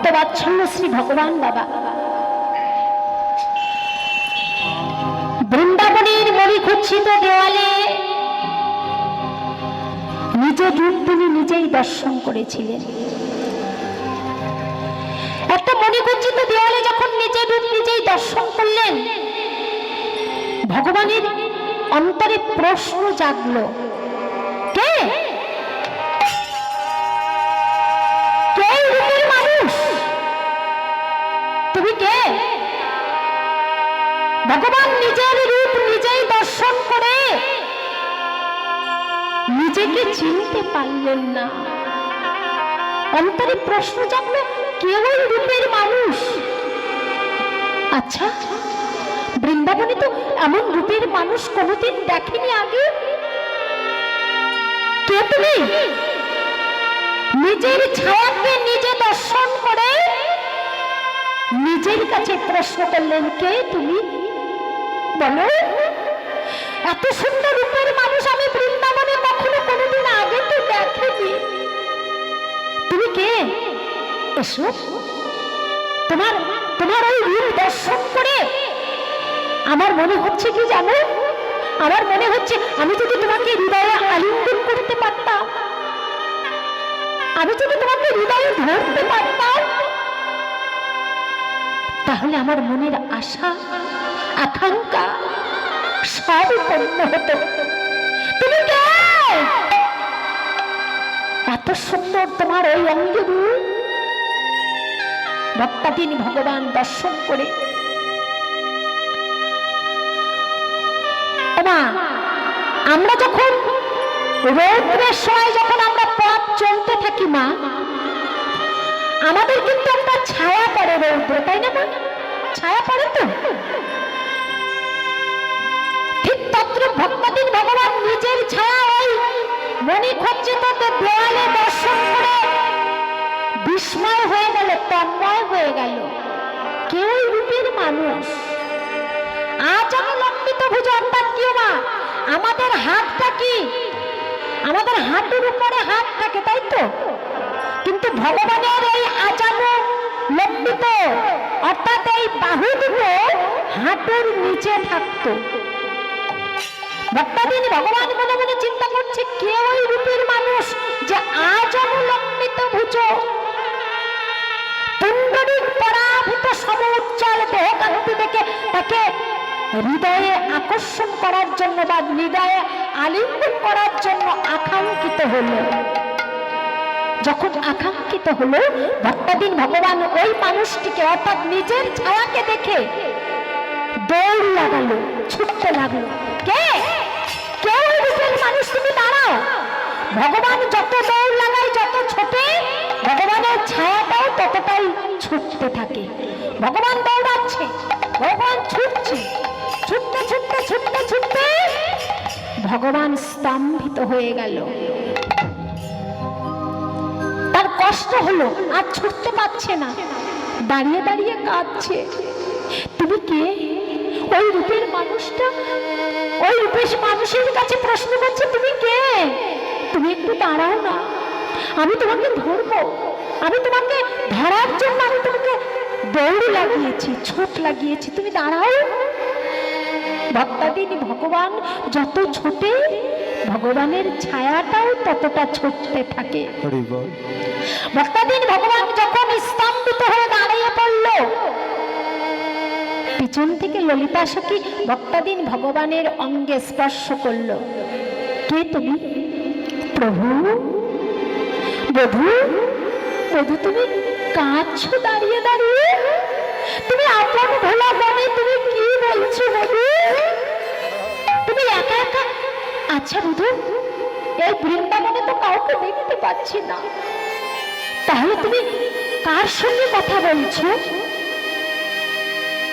ভক্তবাৎসল্য শ্রী ভগবান বাবা বৃন্দাবনের মণিখচিত দেওয়ালে নিজের রূপ তিনি নিজেই দর্শন করেছিলেন। একটা মণিখচিত দেওয়ালে যখন নিজের রূপ নিজেই দর্শন করলেন, ভগবানের অন্তরে প্রশ্ন জাগলো, কে কে রূপের মানুষ? তুমি কে? ভগবান নিজের রূপ নিজেই দর্শন করে নিজেকে চিনতে পারলেন না। অন্তরে প্রশ্ন জাগলো, কে ওই রূপের মানুষ? আচ্ছা, বৃন্দাবনে তো এমন রূপের মানুষ কোনোদিন দেখেনি আগে। কে তুমি? নিজের ছায়াকে নিজে দর্শন করে নিজের কাছে প্রশ্ন করলেন, কে তুমি? বলো, এত সুন্দর রূপের মানুষ আমি বৃন্দাবনে কখনো কোনোদিন আগে তো দেখিনি। তুমি কে? এসো, তোমার তোমার ওই রূপ দর্শন করে আমার মনে হচ্ছে কি জানো, আমার মনে হচ্ছে আমি যদি তোমাকে হৃদয়ে আলিঙ্গন করতে পারতাম, আমি যদি তোমাকে হৃদয়ে ধরতে পারতাম, তাহলে আমার মনের আশা আকাঙ্ক্ষা সব পূর্ণ হতো। তুমি কে? এত সুন্দর তোমার ওই অঙ্গে রূপ। ভক্তাধীন ভগবান দর্শন করে, আমরা যখন রৌদ্রের সময় যখন আমরা পথ চলতে থাকি মা, আমাদের কিন্তু একটা ছায়া পড়ে রৌদ্র, তাই না মা? ছায়া পড়ে তো। ঠিক তদ্রূপ ভক্তাধীন ভগবান নিজের ছায়া ওই মণিখচিত দেওয়ালে দর্শন করে বিস্ময় হয়ে গেল, তন্ময় হয়ে গেল। কেউ রূপের মানুষ। আজ আমি লম্বিত ভুজ, অর্থাৎ কি মা, আমাদের হাতটা কি আমাদের হাঁটুর উপরে হাত থাকে, তাই তো? কিন্তু ভগবানের এই আজানো লম্বিত অর্থাৎ এই বাহু দুটো হাঁটুর নিচে থাকতো। ভক্তাধীন ভগবান মনে মনে চিন্তা করছে, কে ওই রূপের মানুষ যে আজ অনুলম্বিত ভুজ, পুণ্ডরিক পরাভূত সমুজ্জ্বল দেহকান্তি দেখে তাকে হৃদয়ে আকর্ষণ করার জন্য বা হৃদয়ে আলিঙ্গন করার জন্য আকাঙ্ক্ষিত হলো। যখন আকাঙ্ক্ষিত হলো, ভক্তাধীন ভগবান ওই মানুষটিকে অর্থাৎ নিজের ছায়াকে দেখে দৌড় লাগালো, ছুটতে লাগলো। কে কে ওই রূপের মানুষ? তুমি দাঁড়াও। ভগবান যত দৌড় লাগায়, যত ছোটে, ভগবানের ছায়াটাও ততটাই ছুটতে থাকে। ভগবান দৌড়াচ্ছে, ভগবান ছুটছে, ছুটতে ছুটতে ছুটতে ছুটতে ভগবান স্তম্ভিত হয়ে গেল। তার কষ্ট হলো, আর ছুটতে পারছে না, দাঁড়িয়ে দাঁড়িয়ে কাঁদছে। তুমি কে? ওই রূপের মানুষটা ওই রূপের মানুষের কাছে প্রশ্ন করছে, তুমি কে? তুমি একটু দাঁড়াও না, আমি তোমাকে ধরবো। আমি তোমাকে ধরার জন্য আমি তোমাকে দৌড় লাগিয়েছি, ছুট লাগিয়েছি, তুমি দাঁড়াও। ভক্তাধীন ভগবান যত ছোটে, ভগবানের ছায়াটাও ততটা ছুটতে থাকে। ভক্তাধীন ভগবান যখন স্তম্ভিত হয়ে দাঁড়িয়ে পড়ল, পিছন থেকে ললিতা সখী ভক্তাধীন ভগবানের অঙ্গে স্পর্শ করল। কে তুমি? প্রভু। বধূ, বধূ তুমি কাঁদছো দাঁড়িয়ে দাঁড়িয়ে? তুমি আপন ভোলা মনে তুমি কি বলছো বধূ? তুমি একা একা? আচ্ছা বধূ, এই বৃন্দাবনে তো কাউকে দেখতে পাচ্ছি না, তাহলে তুমি কার সঙ্গে কথা বলছো?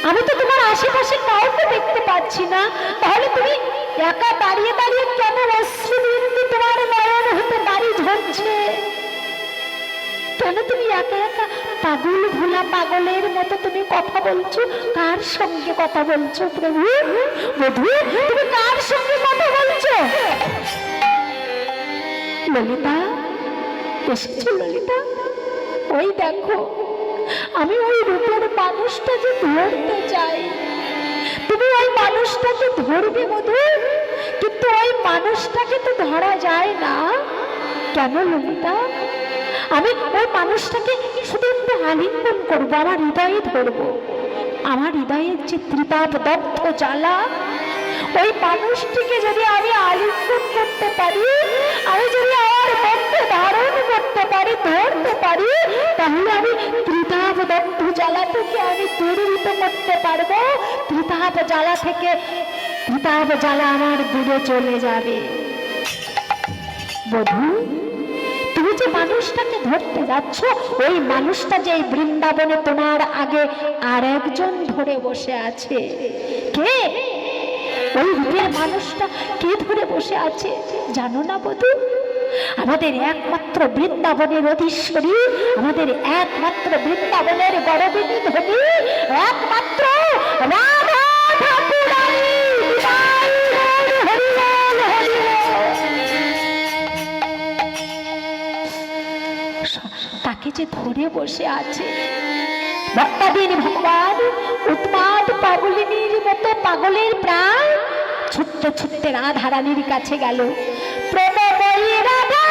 আমি তো তোমার আশেপাশে কাউকে দেখতে পাচ্ছি না, তাহলে তুমি একা দাঁড়িয়ে দাঁড়িয়ে কেন অশ্রুবিন্দু তোমার নয়ন হতে বাড়ি ঝরছে? কেন তুমি একা একা পাগল ভোলা পাগলের মতো তুমি কথা বলছো? কার সঙ্গে কথা বলছো প্রভু? বধূ, তুমি কার সঙ্গে কথা বলছো? ললিতা এসেছো? ললিতা, ওই দেখো আমি ওই রূপের মানুষটাকে ধরতে চাই। তুমি ওই মানুষটাকে ধরবে মধু, কিন্তু ওই মানুষটাকে তো ধরা যায় না। কেন ললিতা? আমি ওই মানুষটাকে শুধু একটু আলিঙ্গন করবো, আমার হৃদয়ে ধরবো। আমার হৃদয়ের যে ত্রিতাপ দগ্ধ জ্বালা, ওই মানুষটিকে যদি আমি আলিঙ্গন করতে পারি, আমি যদি আমার মধ্যে ধারণ করতে পারি, ধরতে পারি, তাহলে আমি ত্রিতাপ দগ্ধ জ্বালা থেকে আমি দূরীভূত করতে পারবো। ত্রিতাপ জ্বালা থেকে ত্রিতাপ জ্বালা আমার দূরে চলে যাবে। বধূ, তুমি যে মানুষটাকে ধরতে যাচ্ছ, ওই মানুষটা যে বৃন্দাবনে তোমার আগে আর একজন ধরে বসে আছে। কে? ওই রূপের মানুষটা কে ধরে বসে আছে জানো না বধূ? আমাদের একমাত্র বৃন্দাবনের অধীশ্বরী, আমাদের একমাত্র বৃন্দাবনের গর্বিণী ধনী, একমাত্র রাধা ঠাকুরানী। তাকে যে ধরে বসে আছে। ভক্তাধীন ভগবান উন্মাদ পাগলিনীর মতো পাগলের প্রাণ ছুটতে ছুটতে রাধা রানীর কাছে গেল। প্রণময়ী রাধা,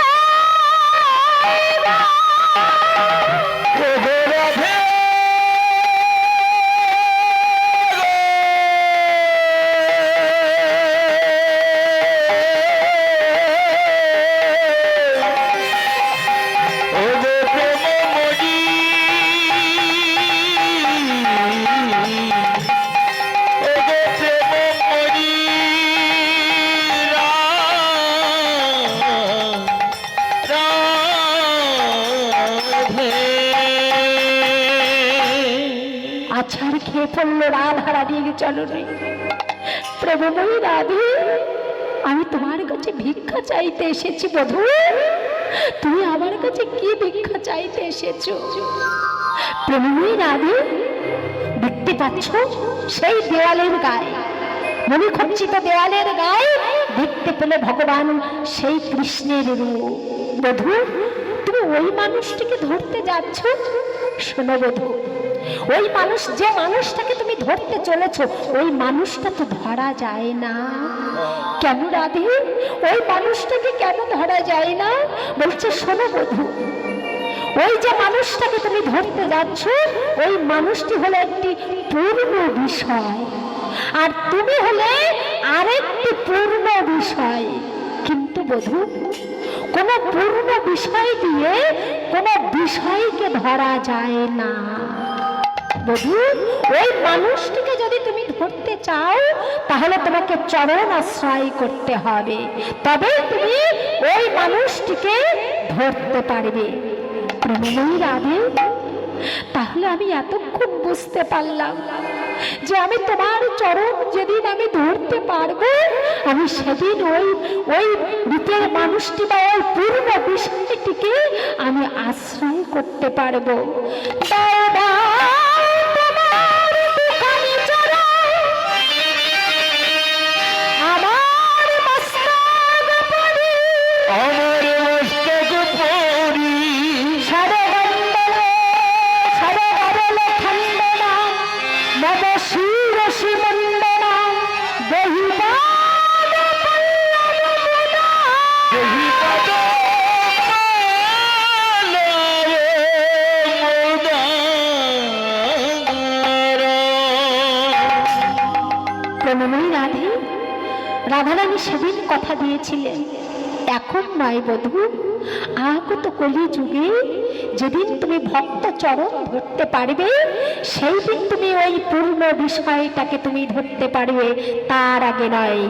আছাড় খেয়ে পড়লো রাধা রানীর চরণে। প্রভুময়ী রাধে, আমি তোমার কাছে ভিক্ষা চাইতে এসেছি। বধূ, তুমি আমার কাছে কি ভিক্ষা চাইতে এসেছো? প্রভুময়ী রাধে, দেখতে পাচ্ছ সেই দেওয়ালের গায়ে, মণিখচিত দেওয়ালের গায়ে দেখতে পেলে ভগবান সেই কৃষ্ণের রূপ। বধূ, তুমি ওই মানুষটিকে ধরতে যাচ্ছ। শোনো বধূ, ওই মানুষ, যে মানুষটাকে তুমি ধরতে চলেছ, ওই মানুষটা তো ধরা যায় না। কেন রাধে? ওই মানুষটাকে কেন ধরা যায় না? বলছে শোনো বধূ, ওই যে মানুষটাকে তুমি ধরতে যাচ্ছ, ওই মানুষটি হলো একটি পূর্ণ বিষয়, আর তুমি হলে আরেকটি পূর্ণ বিষয়। কিন্তু বধূ, কোন পূর্ণ বিষয় দিয়ে কোন বিষয়কে ধরা যায় না। বধূ, ওই মানুষটিকে যদি তুমি ধরতে চাও, তাহলে তোমাকে চরণ আশ্রয় করতে হবে, তবে তুমি ওই মানুষটিকে ধরতে পারবে। প্রণময়ী রাধে, তাহলে আমি এতক্ষণ বুঝতে পারলাম যে আমি তোমার চরণ যেদিন আমি ধরতে পারবো, আমি সেদিন ওই রূপের মানুষটি বা ওই পূর্ণ বিষয়টিকে আমি আশ্রয় করতে পারবো। রাধারানী সেদিন কথা দিয়েছিলেন, এখন নয় বধূ, আগত কলি যুগে যেদিন তুমি ভক্ত চরণ ধরতে পারবে, সেই দিন তুমি ওই পূর্ণ বিষয়টাকে তুমি ধরতে পারবে, তার আগে নয়।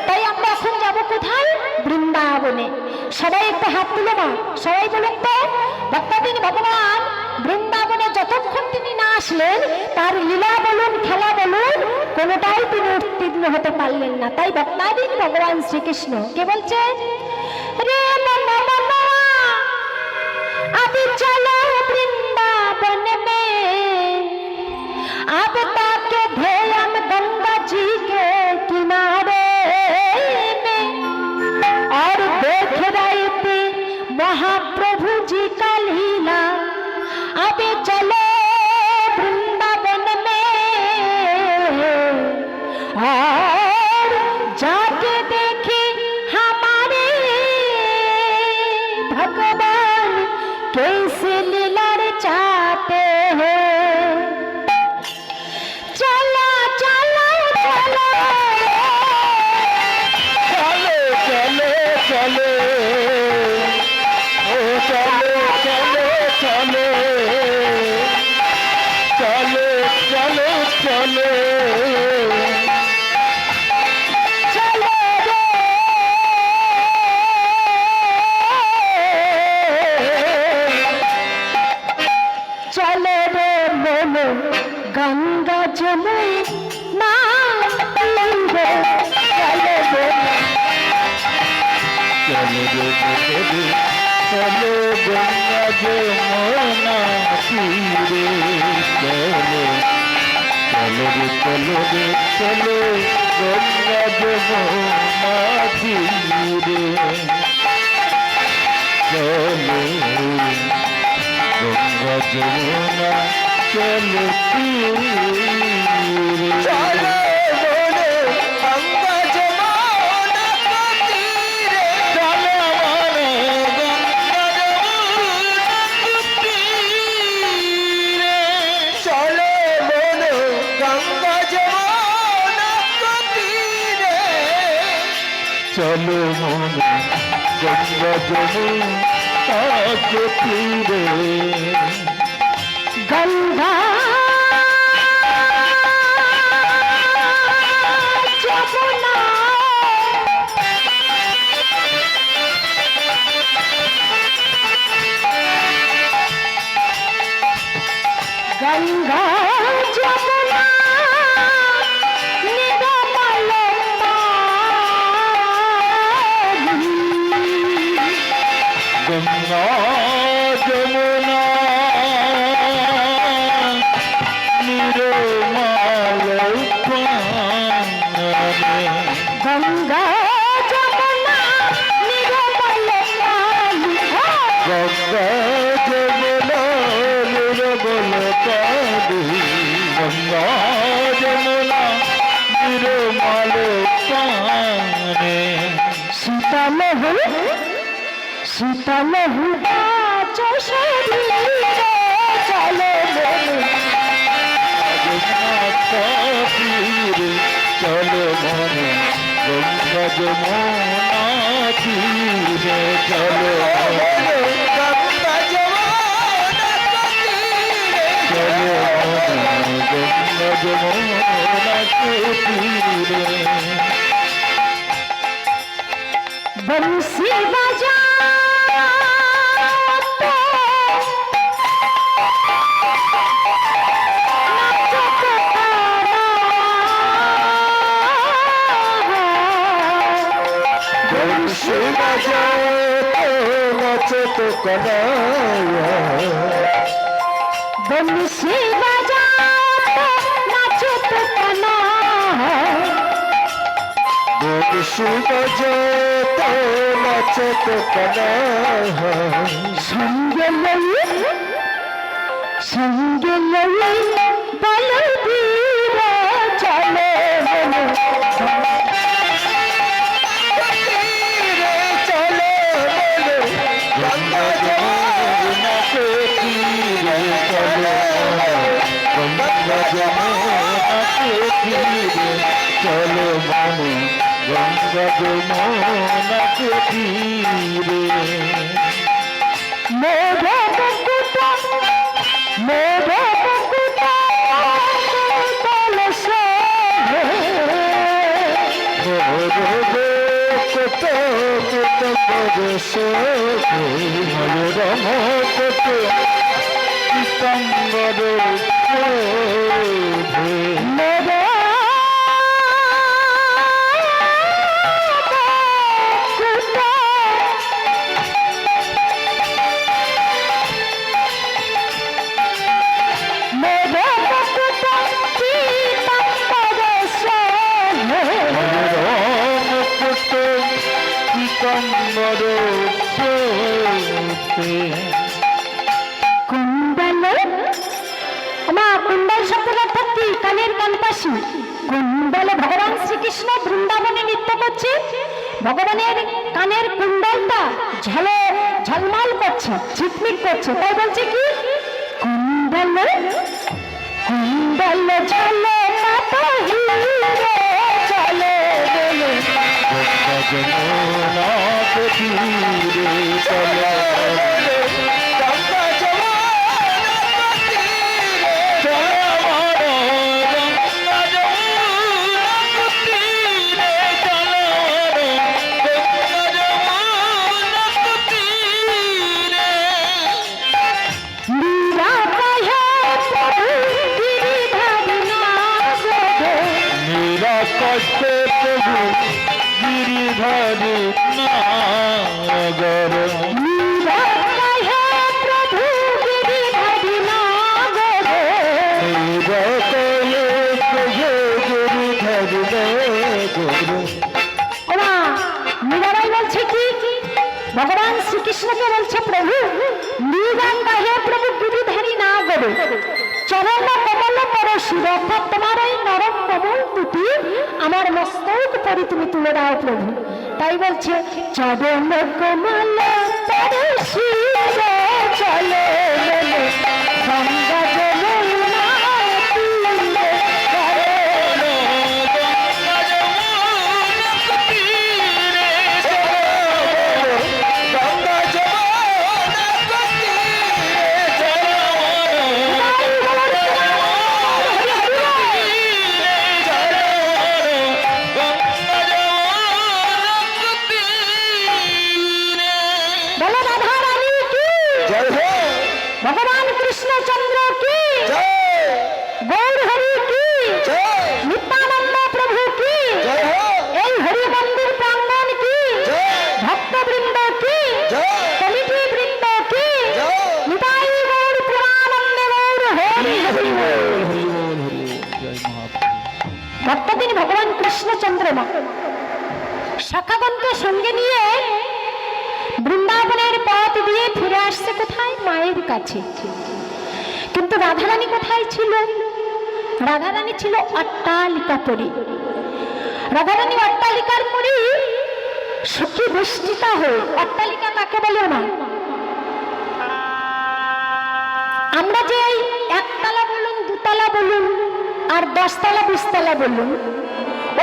তাই আমরা এখন যাব কোথায়? বৃন্দাবনে। সবাই একটা হাত তুলো না, সবাই বলুন তো, ভক্তাধীন ভগবান বৃন্দাবনে যতক্ষণ তিনি না আসলেন, তার লীলা বলুন, খেলা বলুন, কোনোটাই তিনি উত্তীর্ণ হতে পারলেন না। তাই ভক্তাধীন ভগবান শ্রীকৃষ্ণ কে বলছে? রে अभी चलो वृंदावन में, अब ताके ध्येयम गंगा जी के किनारे में, और देख रही थी চলো চলো চলো চলো রে চলো রে বলো গঙ্গা যমুনা তীরে চলো রে চলো রে চলো গঙ্গা যমুনা তীরে চলো চলো রে চলো রে চলো গঙ্গা যমুনা তীরে চলো গঙ্গা যমুনা চলো তীরে চলো বলে গঙ্গা যমুনা তীরে চলো বলে গঙ্গা যমুনা তীরে চলো বলে গঙ্গা যমুনা তীরে চলো মনে গঙ্গা যমুনা তীরে গঙ্গা যমুনা গঙ্গা যমুনা নিরমল পানি। গঙ্গা যমুনা নিরমাল পানে গঙ্গা যমুনা নিরমল পানি। গঙ্গা যমুনা নিরমল পানে গঙ্গা যমুনা নিরমাল পানে শীতল শীতল শরীরে চলো বলে তীরে চলো মনে গঙ্গা যমুনা তীরে চলো বলে গঙ্গা যমুনা তীরে চলো মনে গঙ্গা যমুনা তীরে বংশী বাজা বংশী বাজাতে নাচত কনায়া বংশী বাজা নাচত কনা বংশী বাজাতে নাচত কনায়া সঙ্গে লই বলবীর চলো বলো তীরে চলো বলে গঙ্গা যমুনা তীরে চলো গঙ্গা যমুনা তীরে চলো মনে গঙ্গা যমুনা তীরে মোরে বকুটা বলসে কত কত বরস মনোরম কত পীতাম্বর শোভে মোরে বকুটা মোরে বকুটা পীতাম্বর শোভে মনোরম কত পীতাম্বর শোভে কুণ্ডল মা কুণ্ডল শব্দের অর্থ কি? কানের কানপাশি। কুণ্ডলে ভগবান শ্রীকৃষ্ণ বৃন্দাবনে নৃত্য করছে, ভগবানের কানের কুণ্ডলটা ঝলমল করছে, ঝিকমিক করছে, তাই বলছে কি কুণ্ডল কুণ্ডল ঝলে হিরে চলে বলে গঙ্গা যমুনা তীরে চলো গঙ্গা যমুনা তীরে চলো আসতে প্রভু গিরিধারী নাগর নিরঙ্কায় হে প্রভু গিরিধারী নাগর। নিরকয়ে প্রভু গিরিধারী নাগর। ওরা মীরাবাই বলছে কি ভগবান শ্রীকৃষ্ণকে বলছে প্রভু নিরঙ্কায় হে প্রভু গিরিধারী নাগর চরণ কমল পরশির, অর্থাৎ তোমার এই নরম কমল দুটি আমার মস্তক পরি তুমি তুলে দাও প্রভু। তাই বলছে চরণ কমল পরশির চলে বলে গঙ্গা যমুনা তীরে করে। গঙ্গা যমুনা বলো রাধা রানী কি, জয় হো ভগবান কৃষ্ণচন্দ্র কি, জয় গৌর হরি কি, জয় নিত্যানন্দ প্রভু কি, জয় হো এই হরি মন্দির প্রাঙ্গণ কি, জয় ভক্তবৃন্দ কি, জয় কমিটি বৃন্দ কি, জয় নিতাই গৌর প্রেমানন্দে গৌর হরি হরি বল। হরি বল হরি বল জয় মহাপ্রভু। ভক্তদিন ভগবান কৃষ্ণচন্দ্রমা শাখাগণকে সঙ্গে নিয়ে বৃন্দাবনের পথ দিয়ে ফিরে আসছে কোথায়, মায়ের কাছে। কিন্তু রাধারানী কোথায় ছিল? রাধারানী ছিল অট্টালিকা পরি। রাধারানী অট্টালিকার পরি সখী বেষ্টিতা হয়ে। অট্টালিকা কাকে বলে না? আমরা যে এই একতলা বলুন, দুতলা বলুন, আর 10 তলা 20 তলা বলুন,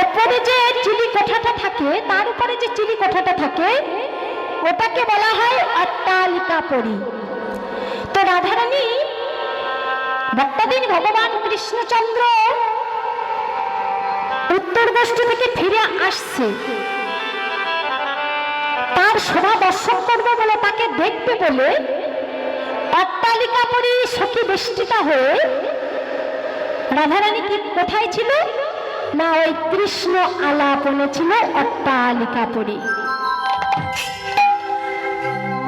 ওপরে যে চিলি কোঠাটা থাকে, তার উপরে যে চিলি কোঠাটা থাকে, ওটাকে বলা হয় অট্টালিকা পরি। তো রাধারানী ভক্তদিন ভগবান কৃষ্ণচন্দ্র উত্তর গোষ্ঠী থেকে ফিরে আসছে, তার শোভা দর্শন করবে বলে, তাকে দেখবে বলে অট্টালিকা পরি সখী বেষ্টিতা হয়ে রাধারানী কি কোথায় ছিল না, ওই কৃষ্ণ আলাপনে ছিল অট্টালিকা পরি।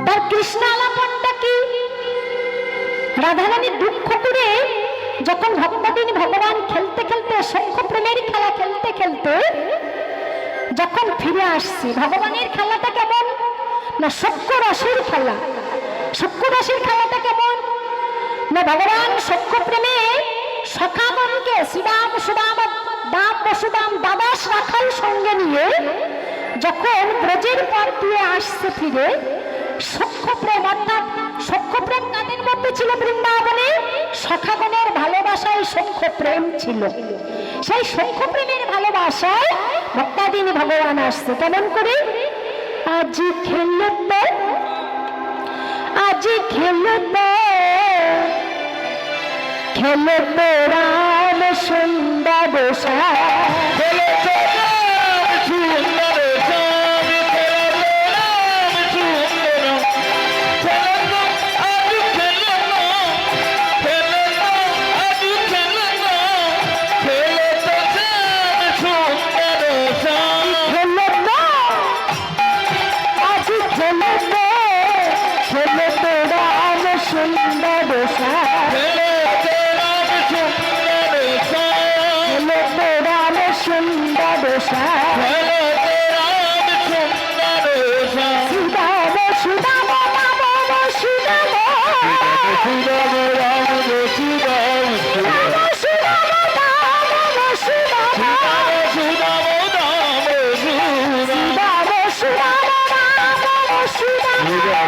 তার কৃষ্ণ আলাপনটা কি? রাধারানী দুঃখ করে যখন ভক্তদিন ভগবান খেলতে খেলতে, সখ্য প্রেমের খেলা খেলতে খেলতে যখন ফিরে আসছে, ভগবানের খেলাটা কেমন না, সখ্য রসের খেলা। সখ্য রসের খেলাটা কেমন না, ভগবান সখ্য প্রেমে সখাগণকে শ্রীরাম সুদাম দাম বসুদাম দাদাস রাখাল সঙ্গে নিয়ে যখন ব্রজের পর দিয়ে আসছে ফিরে, সখ্য প্রেম, অর্থাৎ সখ্য প্রেম কাদের মধ্যে ছিল? বৃন্দাবনে সখাগণের ভালোবাসায় সখ্য প্রেম ছিল। সেই সখ্য প্রেমের ভালোবাসায় ভক্তাদিন ভগবান আসছে। কেমন করে? আজি খেলতে, আজি খেলতে খেলতে রাম সুন্দর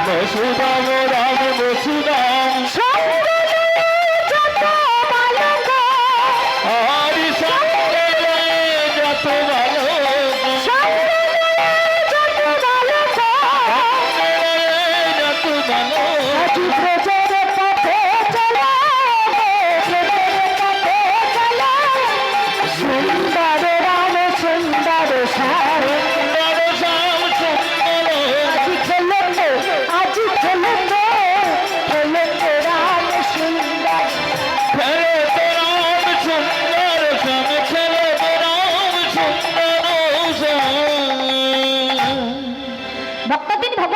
বসুদাম রাম বসুদাম হরি সঙ্গে যত ভালো যত ভালো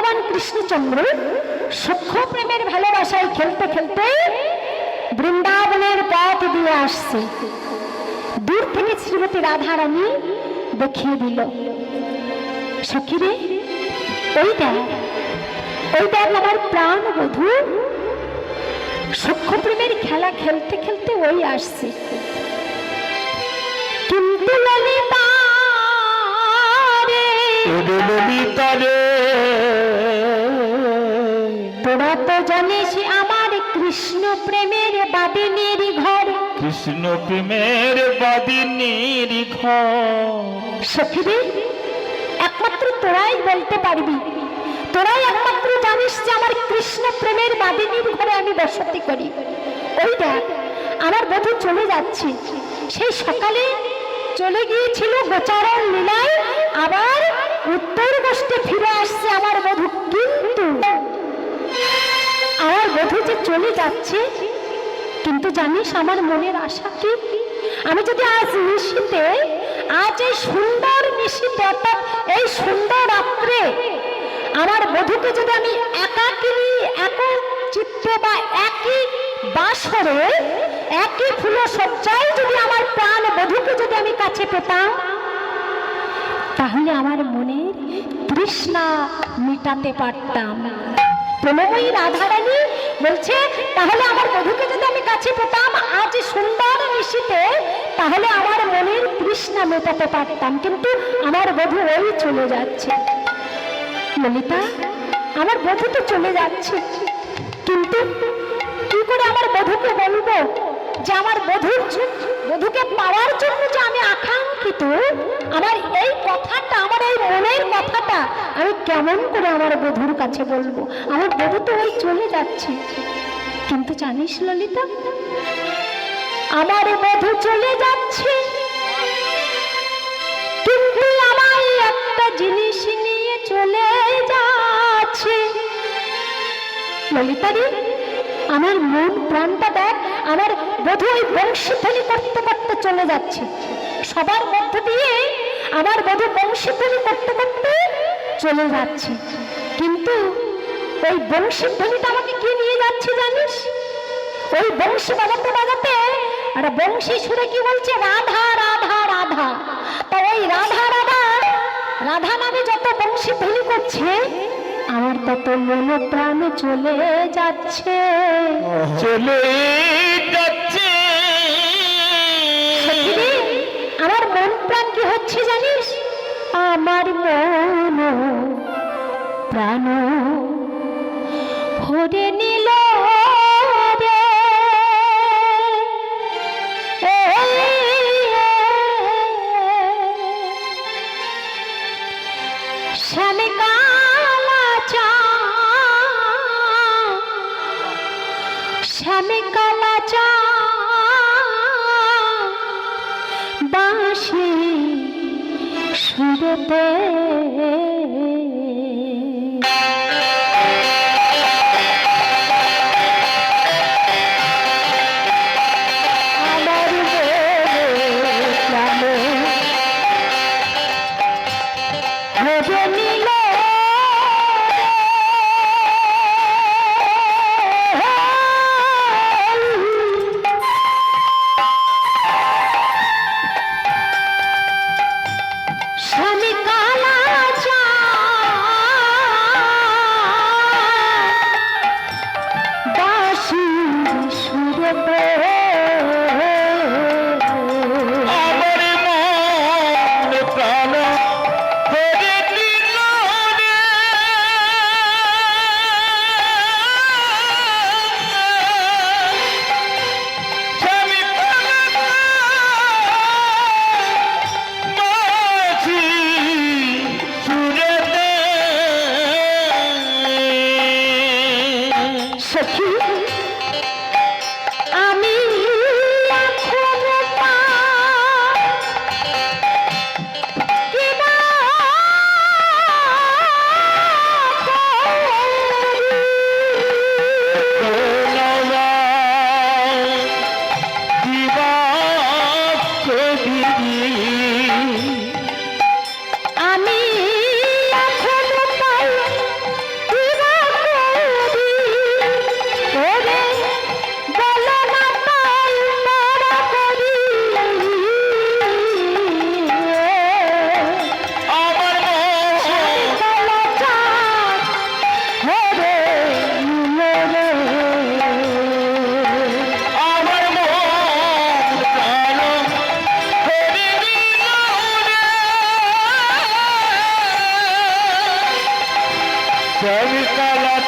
ভগবান কৃষ্ণচন্দ্র সূক্ষ্ম প্রেমের ভালোবাসায় খেলতে খেলতে বৃন্দাবনের পথ দিয়ে আসছে। দূর থেকে শ্রীমতী রাধারানী দেখিয়ে দিল, সখীরে ওই দেখ আমার প্রাণ বধূ সূক্ষ্ম প্রেমের খেলা খেলতে খেলতে ওই আসছে। কিন্তু ললিতা রে, ললিতা রে, তোরা তো জানিস আমার কৃষ্ণ প্রেমের বাদিনীর ঘর। কৃষ্ণ প্রেমের বাদিনীর ঘর। সখীরে একমাত্র তোরাই বলতে পারবি, তোরাই একমাত্র জানিস যে আমার কৃষ্ণ প্রেমের বাদিনীর ঘরে আমি বসতি করি। ওই দেখ আমার বধূ চলে যাচ্ছে, সেই সকালে চলে গিয়েছিল গোচারণ লীলায়, আবার উত্তর গোষ্ঠে ফিরে আসছে আমার বধূ। কিন্তু আমার বধূ যে চলে যাচ্ছে, কিন্তু জানিস আমার মনের আশা কি? আমি যদি আজ নিশীতে, আজ এই সুন্দর নিশীতে অর্থাৎ এই সুন্দর রাত্রে আমার বধূকে যদি আমি একাকিনী এক চিত্তে বা একই বাসরে একই ফুল সজ্জায় যদি আমার প্রাণ বধূকে যদি আমি কাছে পেতাম, তাহলে আমার মনের তৃষ্ণা মিটাতে পারতাম। প্রণময়ী রাধারানী বলছে তাহলে আমার বধূকে যদি আমি কাছে পেতাম আজ সুন্দর নিশীতে, তাহলে আমার মনের তৃষ্ণা মেটাতে পারতাম। কিন্তু আমার বধূ ওই চলে যাচ্ছে। ললিতা আমার বধূ তো চলে যাচ্ছে, কিন্তু কি করে আমার বধূকে বলবো যে আমার বধূকে পাওয়ার জন্য যে আমি আকাঙ্ক্ষিত, আমার এই কথাটা, আমার এই মনের কথাটা আমি কেমন করে আমার বধূর কাছে বলবো? আমার বধূ তো ওই চলে যাচ্ছে। কিন্তু জানিস ললিতা, আমার বধূ চলে যাচ্ছে, কিন্তু আমার একটা জিনিস নিয়ে চলে যাচ্ছে। ললিতা রে, আমার মন প্রাণটা দেখ, আমার বধূ ওই বংশীধ্বনি করতে করতে চলে যাচ্ছে। সবার মধ্য দিয়ে আমার বধূ বংশীধ্বনি করতে করতে চলে যাচ্ছে, কিন্তু ওই বংশীধ্বনিটা আমাকে কি নিয়ে যাচ্ছে জানিস? ওই বংশী বাজাতে বাজাতে আর বংশী সুরে কি বলছে? রাধা রাধা রাধা। তা ওই রাধা রাধা রাধা নামে যত বংশী ধ্বনি করছে, আমার তত মন প্রাণ চলে যাচ্ছে, চলে যাচ্ছে। সত্যি আমার মন প্রাণ কি হচ্ছে জানিস? আমার মন প্রাণ ভরে নিল রে, শ্যামে কালা চা, শ্যামে কালা চা বাঁশি সুরতে আমার প্রাণে ভরে নিল স্বামী কালা চা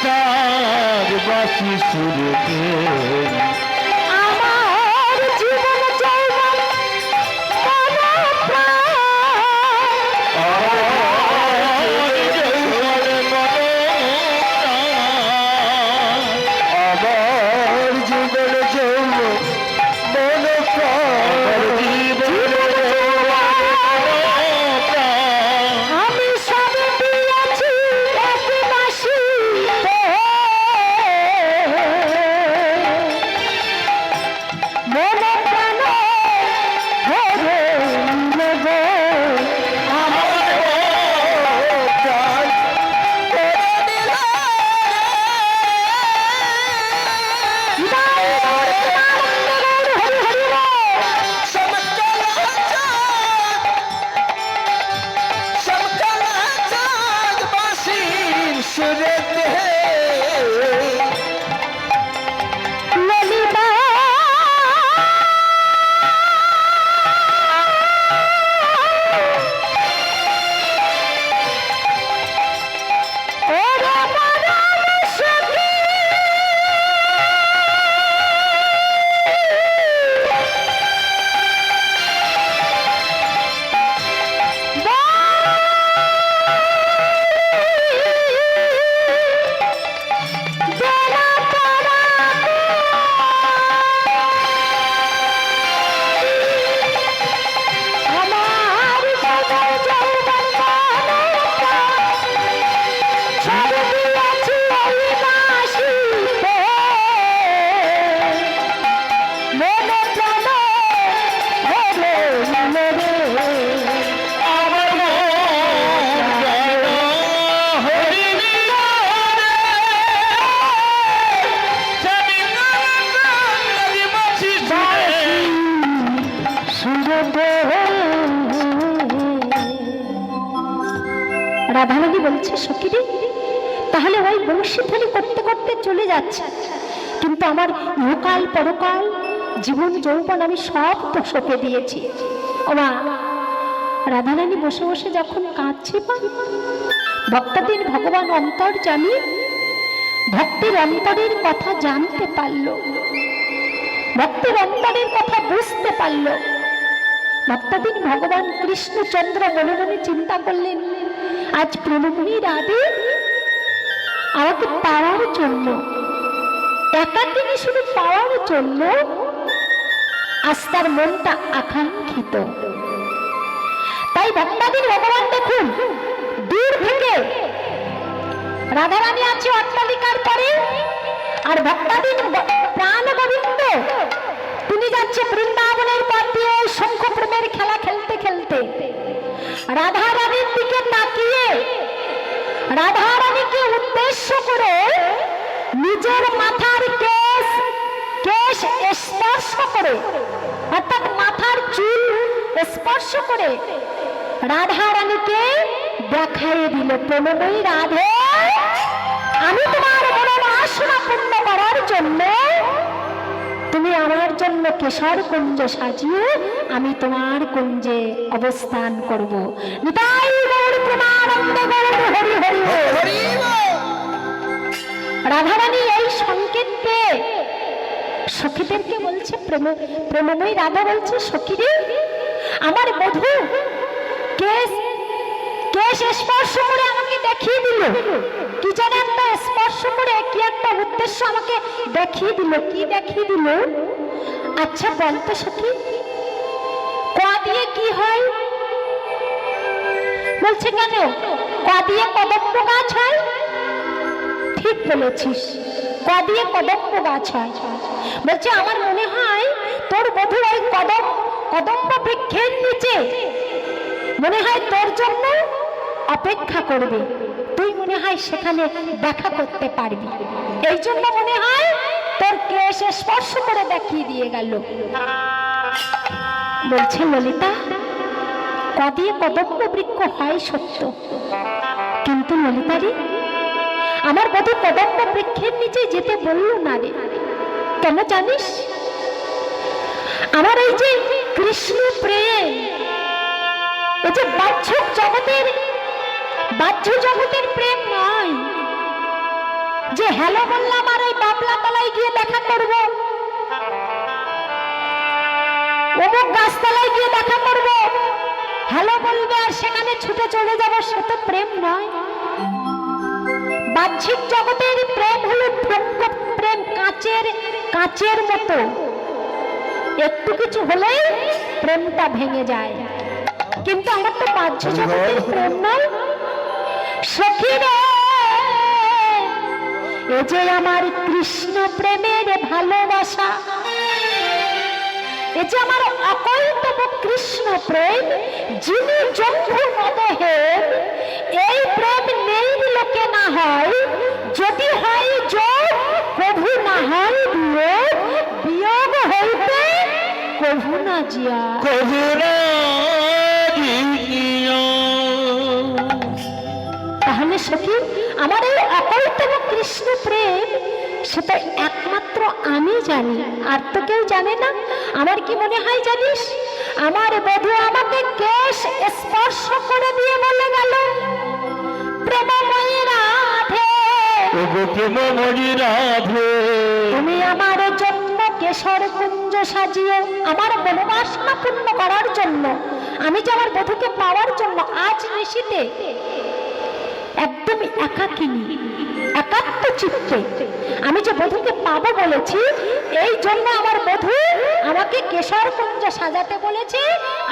চাঁদ বাসি সুরেতে আমার জীবন যৌবন মনপ্রাণ আমার জীবন যৌবন মন প্রাণ আমি সব দিয়েছি এক বাঁশিতে। মনে প্রাণ ভরে নেব আমার প্রাণ করে দিল হৃদয় আনন্দে হরি হরি বল। সমকাল চাঁদ বাঁশির সুরেতে ললিতা ওরে পরম সখী রাধারানী বলছে সখীরে, তাহলে ওই বংশীধ্বনি করতে করতে চলে যাচ্ছে, কিন্তু আমার ইহকাল পরকাল জীবন যৌবন আমি সব তো সঁপে দিয়েছি। ওমা রাধারানী বসে বসে যখন কাঁদছে, ভক্তদের ভগবান অন্তর জানি ভক্তের অন্তরের কথা জানতে পারল, ভক্তের অন্তরের কথা বুঝতে পারল। ভক্তদিন ভগবান কৃষ্ণচন্দ্র মনে মনে চিন্তা করলেন, আজ প্রেমময়ী রাধে আমাকে পাওয়ার জন্য, একাকিনী শুধু পাওয়ার জন্য আজ তার মনটা আকাঙ্ক্ষিত। তাই ভক্তদিন ভগবান দেখুন দূর থেকে রাধারানী আছে অট্টালিকার পরে, আর ভক্তদিন প্রাণ গোবিন্দ তিনি যাচ্ছে বৃন্দাবনের পথ দিয়ে শঙ্খ প্রেমের খেলা খেলতে খেলতে। রাধারানীর দিকে তাকিয়ে রাধারানীকে উদ্দেশ্য করে নিজের মাথার কেশ কেশ স্পর্শ করে, অর্থাৎ মাথার চুল স্পর্শ করে রাধারানীকে দেখাই দিল, প্রেমময়ী রাধে আমি তোমার মনোবাসনা পূর্ণ করার জন্য তুমি আমার জন্য কেশর কুঞ্জ সাজিয়ে আমি তোমার কুঞ্জে অবস্থান করব। নিতাই গৌর প্রেমানন্দে গৌর হরি হরি হরি রাধারানী এই সংকেত পেয়ে সখীদেরকে বলছে, প্রেমময়ী রাধা বলছে, সখীরে আমার বধূ কেশ কেশ স্পর্শ করে আমাকে দেখিয়ে দিল, কি যেন একটা স্পর্শ করে কি একটা উদ্দেশ্য আমাকে দেখিয়ে দিল। কি দেখিয়ে দিল? আচ্ছা বলতো সখী, কোয়া দিয়ে কি হয়? বলছে কেন কোয়া দিয়ে কদম্ব গাছ হয়? ঠিক বলেছিস, কোয়া দিয়ে কদম্ব গাছ হয়। বলছে আমার মনে হয় তোর বধূর ওই কদম্ব বৃক্ষের নিচে মনে হয় তোর জন্য অপেক্ষা করবে, তুই মনে হয় সেখানে দেখা করতে পারবি, এই জন্য মনে হয় তোর কেশ স্পর্শ করে দেখিয়ে দিয়ে গেল। বলছে ললিতা, কদিয়ে কদম্ব বৃক্ষ হয় সত্য, কিন্তু ললিতারি আমার বধূ কদম্ব বৃক্ষের নিচে যেতে বলল না রে। কেন জানিস? আমার এই যে কৃষ্ণ প্রেম, এই যে বাহ্য জগতের প্রেম নয়, যে হ্যালো বললাম আর ওই বাবলা তলায় গিয়ে দেখা করব, অমুক গাছতলায় গিয়ে দেখা করব, হ্যালো বলবে আর সেখানে ছুটে চলে যাব, সে তো প্রেম নয়। বাহ্যিক জগতের প্রেম হলো প্রেম, কাচের মতো, একটু কিছু হলেই প্রেমটা ভেঙে যায়। কিন্তু আমার তো বাহ্য জগতের প্রেম নয়। সখী রে, এ যে আমার কৃষ্ণ প্রেমের ভালোবাসা, এ যে আমার অকল্পব কৃষ্ণ প্রেম, যিনি জম্বু নদহের, এই প্রেম নেই লোকে না হয়, যদি হয় যোগ কভু না হয় বিয়োগ, বিয়োগ হইতে কভু না জিয়া। তাহলে সখী, আমার এই অকল্পব কৃষ্ণ প্রেম সেটা একমাত্র আমি জানি, আর তো কেউ জানে না। আমার কি মনে হয় জানিস, আমার বধূ আমাকে কেশ স্পর্শ করে দিয়ে বলে গেল, প্রেমময়ী রাধে, প্রেমময়ী রাধে, তুমি আমার জন্য কেশর কুঞ্জ সাজিয়ে আমার মনোবাসনা পূর্ণ করার জন্য, আমি যে আমার বধূকে পাওয়ার জন্য আজ নিশিতে একদম একাকিনী, একাত্ম চিত্তে আমি যে বধূকে পাবো বলেছি, এই জন্য আমার বধূ আমাকে কেশর কুঞ্জ সাজাতে বলেছে,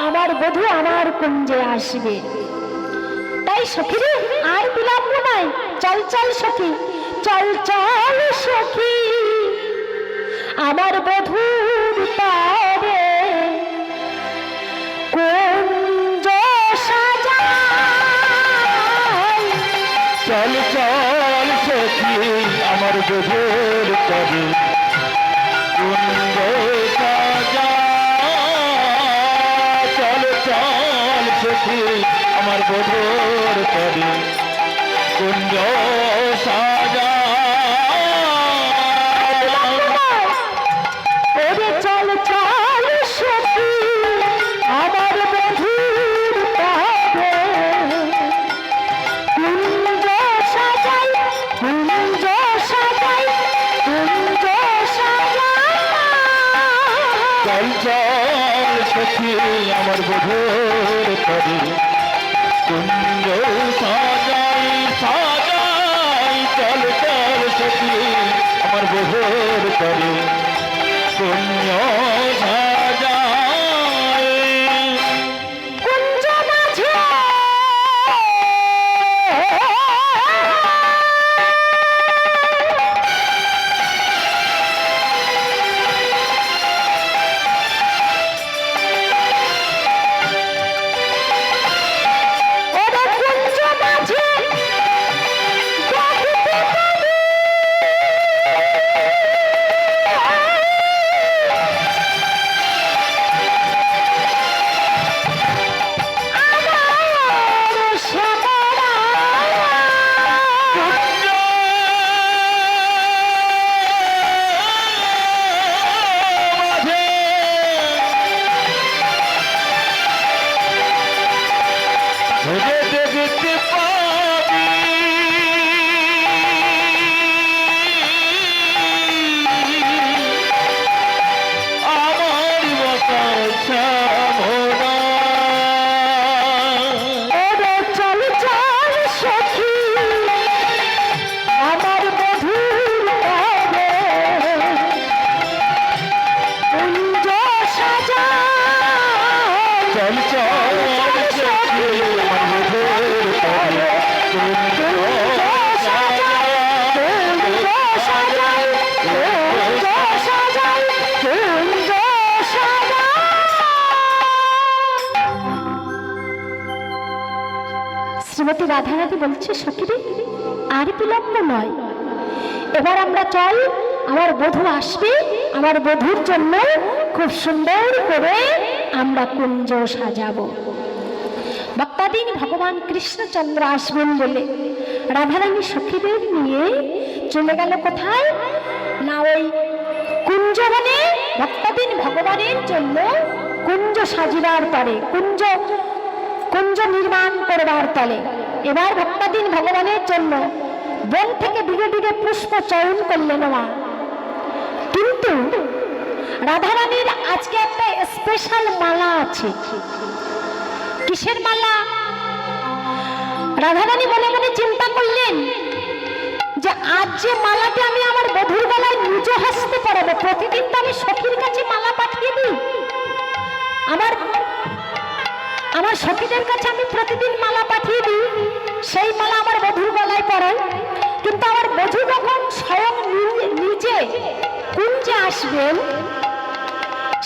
আমার বধূ আমার কুঞ্জে আসবে। তাই সখী রে, আর বিলম্ব নাই, চল চল সখী, চল চল সখী, আমার বধূর পারে কুঞ্জ সাজাই। চল চল সখী, আমার বধূর তবে কুঞ্জ সাজা। চল চল সখী, আমার বধূর তবে কুঞ্জ সাজা। ওরে চল চল সখী, আমার বধূর পাবে কুঞ্জ সাজাই, কুঞ্জ সাজাই, কুঞ্জ সাজাই। চল চল সখী, আমার বধূর তবে কুঞ্জ সাজাই সাজাই। চল চল সখী, আমার বধূর তবে কুঞ্জ সাজাই। কুঞ্জ মাঝে ওরে কুঞ্জ মাঝে দেখিতে পাবি আমার শ্যামলা। দেখতে পাবি আমার বাসা ভোলা। ওরে চল চল সখী, আমার বধূর পাবে কুঞ্জ সাজাই। চল চল সখী, আমার বধূর তবে কুঞ্জ সাজাই। কুঞ্জ সাজাই, কুঞ্জ সাজাই, কুঞ্জ সাজাই। শ্রীমতী রাধারানী বলছে, সখী রে, আর বিলম্ব নয়, এবার আমরা চল, আমার বধূ আসবে, আমার বধূর জন্য খুব সুন্দর করে আমরা কুঞ্জ সাজাবো। ভক্তাধীন ভগবান কৃষ্ণচন্দ্র আসবেন বলে রাধারানী সখীদের নিয়ে চলে গেল কোথায় না, ওই কুঞ্জবনে ভক্তাধীন ভগবানের জন্য কুঞ্জ সাজিবার পরে, কুঞ্জ নির্মাণ করবার তলে এবার ভক্তাধীন ভগবানের জন্য বন থেকে দিকে দিকে পুষ্প চয়ন করলেন মা। কিন্তু রাধারানীর আজকে একটা স্পেশাল মালা আছে। কিসের মালা? রাধারানী মনে মনে চিন্তা করলেন যে আজ যে মালাটি আমি আমার বধূর গলায় নিজ হস্তে পরাবো, প্রতিদিন তো আমি সখীর কাছে মালা পাঠিয়ে দিই, আমার সখীদের কাছে আমি প্রতিদিন মালা পাঠিয়ে দিই, সেই মালা আমার বধূর গলায় পরাই। কিন্তু আমার বধূ যখন স্বয়ং নিজে কুঞ্জে আসবেন,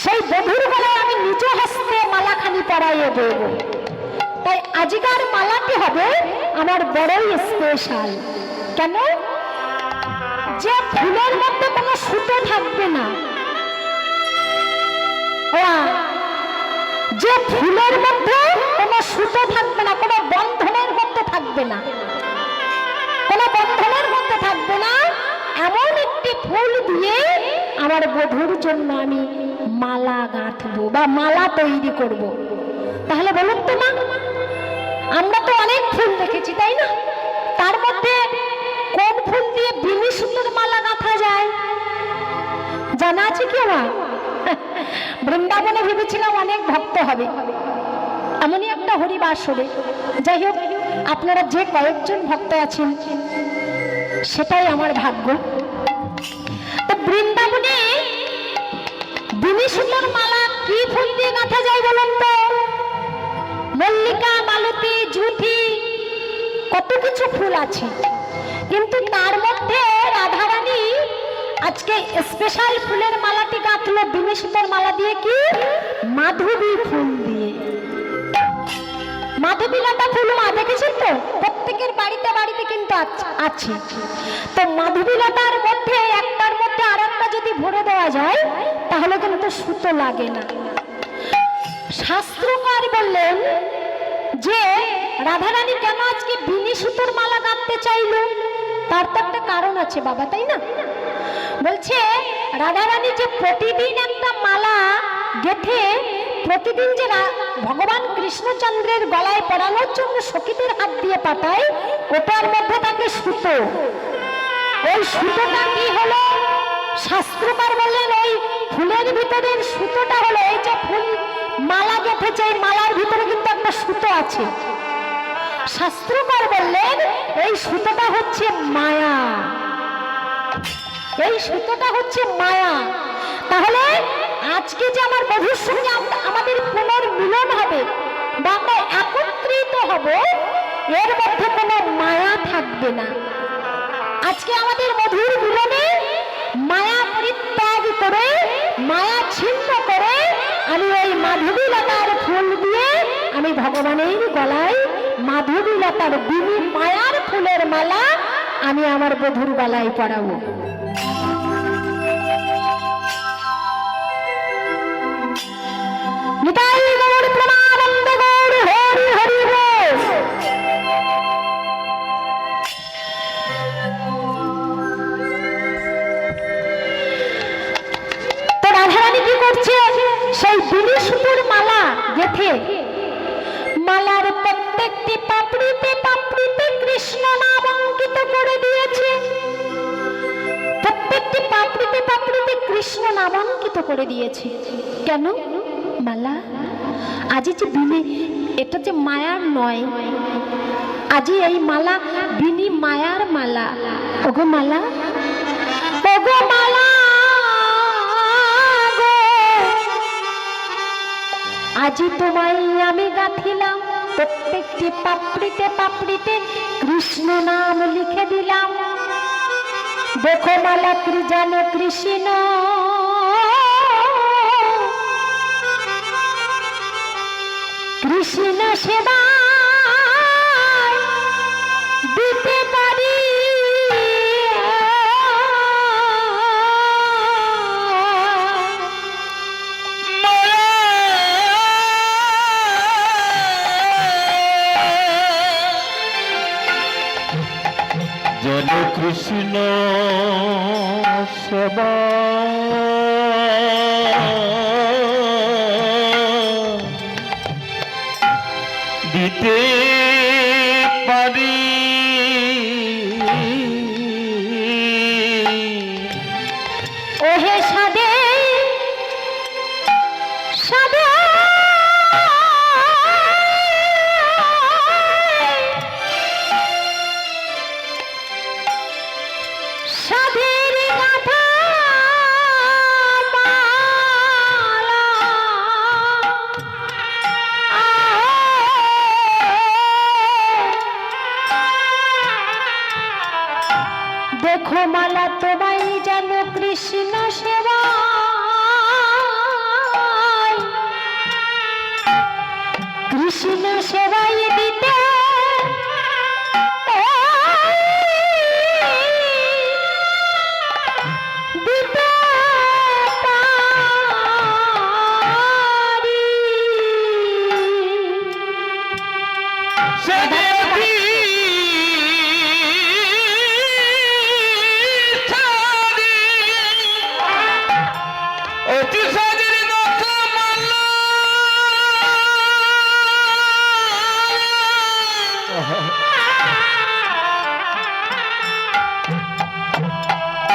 সেই বধূর গলায় আমি নিজ হস্তে মালাখানি পরাইয়ে দেব। তাই আজকের মালাটি হবে আমার বড়ই স্পেশাল। কেন? যে ফুলের মধ্যে কোনো সুতো থাকবে না, যে ফুলের মধ্যে কোনো সুতো থাকবে না, কোনো বন্ধনের মধ্যে থাকবে না, কোনো বন্ধনের মধ্যে থাকবে না, এমন একটি ফুল দিয়ে আমার বধূর জন্য আমি মালা গাঁথবো বা মালা তৈরি করব। তাহলে বলুন তো মা, আমরা তো অনেক ফুল দেখেছি তাই না? তার মধ্যে কোন ফুল দিয়ে বিনি সুতোর মালা গাঁথা যায় জানা আছে কি আমার? বৃন্দাবনে ভেবেছিলাম অনেক ভক্ত হবে, এমনই একটা হরিবাস হবে। যাই হোক, আপনারা যে কয়েকজন ভক্ত আছেন সেটাই আমার ভাগ্য। তো বৃন্দাবনে বিনি সুতোর মালা কি ফুল দিয়ে গাঁথা যায় বলুন তো? মল্লিকা, মালতী, জুথি, কত কিছু ফুল আছে, কিন্তু তার মধ্যে রাধারানী আজকে স্পেশাল ফুলের মালাটি গাঁথলো বিনি সুতোর মালা দিয়ে। কি? মাধবী ফুল দিয়ে। মাধবী লতা ফুল মা দেখেছেন তো? প্রত্যেকের বাড়িতে বাড়িতে কিন্তু আছে। তো মাধবী লতার মধ্যে একটার মধ্যে আর একটা যদি ভরে দেওয়া যায় তাহলে কিন্তু সুতো লাগে না। শাস্ত্রকার বললেন যে রাধারানী কেন আজকে বিনি সুতোর মালা গাঁথতে চাইল, তার তো একটা কারণ আছে বাবা, তাই না? বলছে রাধারানী যে প্রতিদিন একটা মালা গেঁথে প্রতিদিন যে ভগবান কৃষ্ণচন্দ্রের গলায় পরানোর জন্য সখীদের হাত দিয়ে পাঠায়, ওটার মধ্যে থাকে সুতো। ওই সুতোটা কি হলো? শাস্ত্রকার বললেন ওই ফুলের ভিতরের সুতোটা হলো, এই যে ফুল মালা গেঁথেছে এই মালার ভিতরে কিন্তু একটা সুতো আছে। শাস্ত্রকার বললেন এই সুতোটা হচ্ছে মায়া, এই সুতোটা হচ্ছে মায়া। তাহলে আজকে যে আমার বধূর সঙ্গে আমাদের পুনর্মিলন হবে বা আমরা একত্রিত হব, এর মধ্যে কোনো মায়া থাকবে না। আজকে আমাদের মধুর মিলনে মায়া পরিত্যাগ করে, মায়া ছিন্ন করে আমি ওই মাধবী লতার ফুল দিয়ে আমি ভগবানের গলায় মাধবী লতার বিনি মায়ার ফুলের মালা আমি আমার বধূর গলায় পরাবো। নিতাই গৌর প্রেমানন্দ গৌর হরি হরি বল। তো রাধারানী কি করছে? সেই বিনি সুতোর মালা গেঁথে মালার প্রত্যেকটি পাপড়িতে পাপড়িতে কৃষ্ণ নাম অঙ্কিত করে দিয়েছে। প্রত্যেকটি পাপড়িতে পাপড়িতে কৃষ্ণ নাম অঙ্কিত করে দিয়েছে। কেন? মালা আজি যে বিনি, এটা যে মায়ার নয়, আজি এই মালা বিনি মায়ার মালা। ওগো মালা, ওগো মালা গো, আজি তোমায় আমি গাঁথিলাম, প্রত্যেকটি পাপড়িতে পাপড়িতে কৃষ্ণ নাম লিখে দিলাম। দেখো মালা কি জানো কৃষ্ণ, কৃষ্ণ সেবা দিতে পারি, জন কৃষ্ণ সেবা দিতে পারি। দেখো মালা তোমায় যেন কৃষ্ণ সেবা কৃষ্ণ সেবাই দিতে দিতে পারি।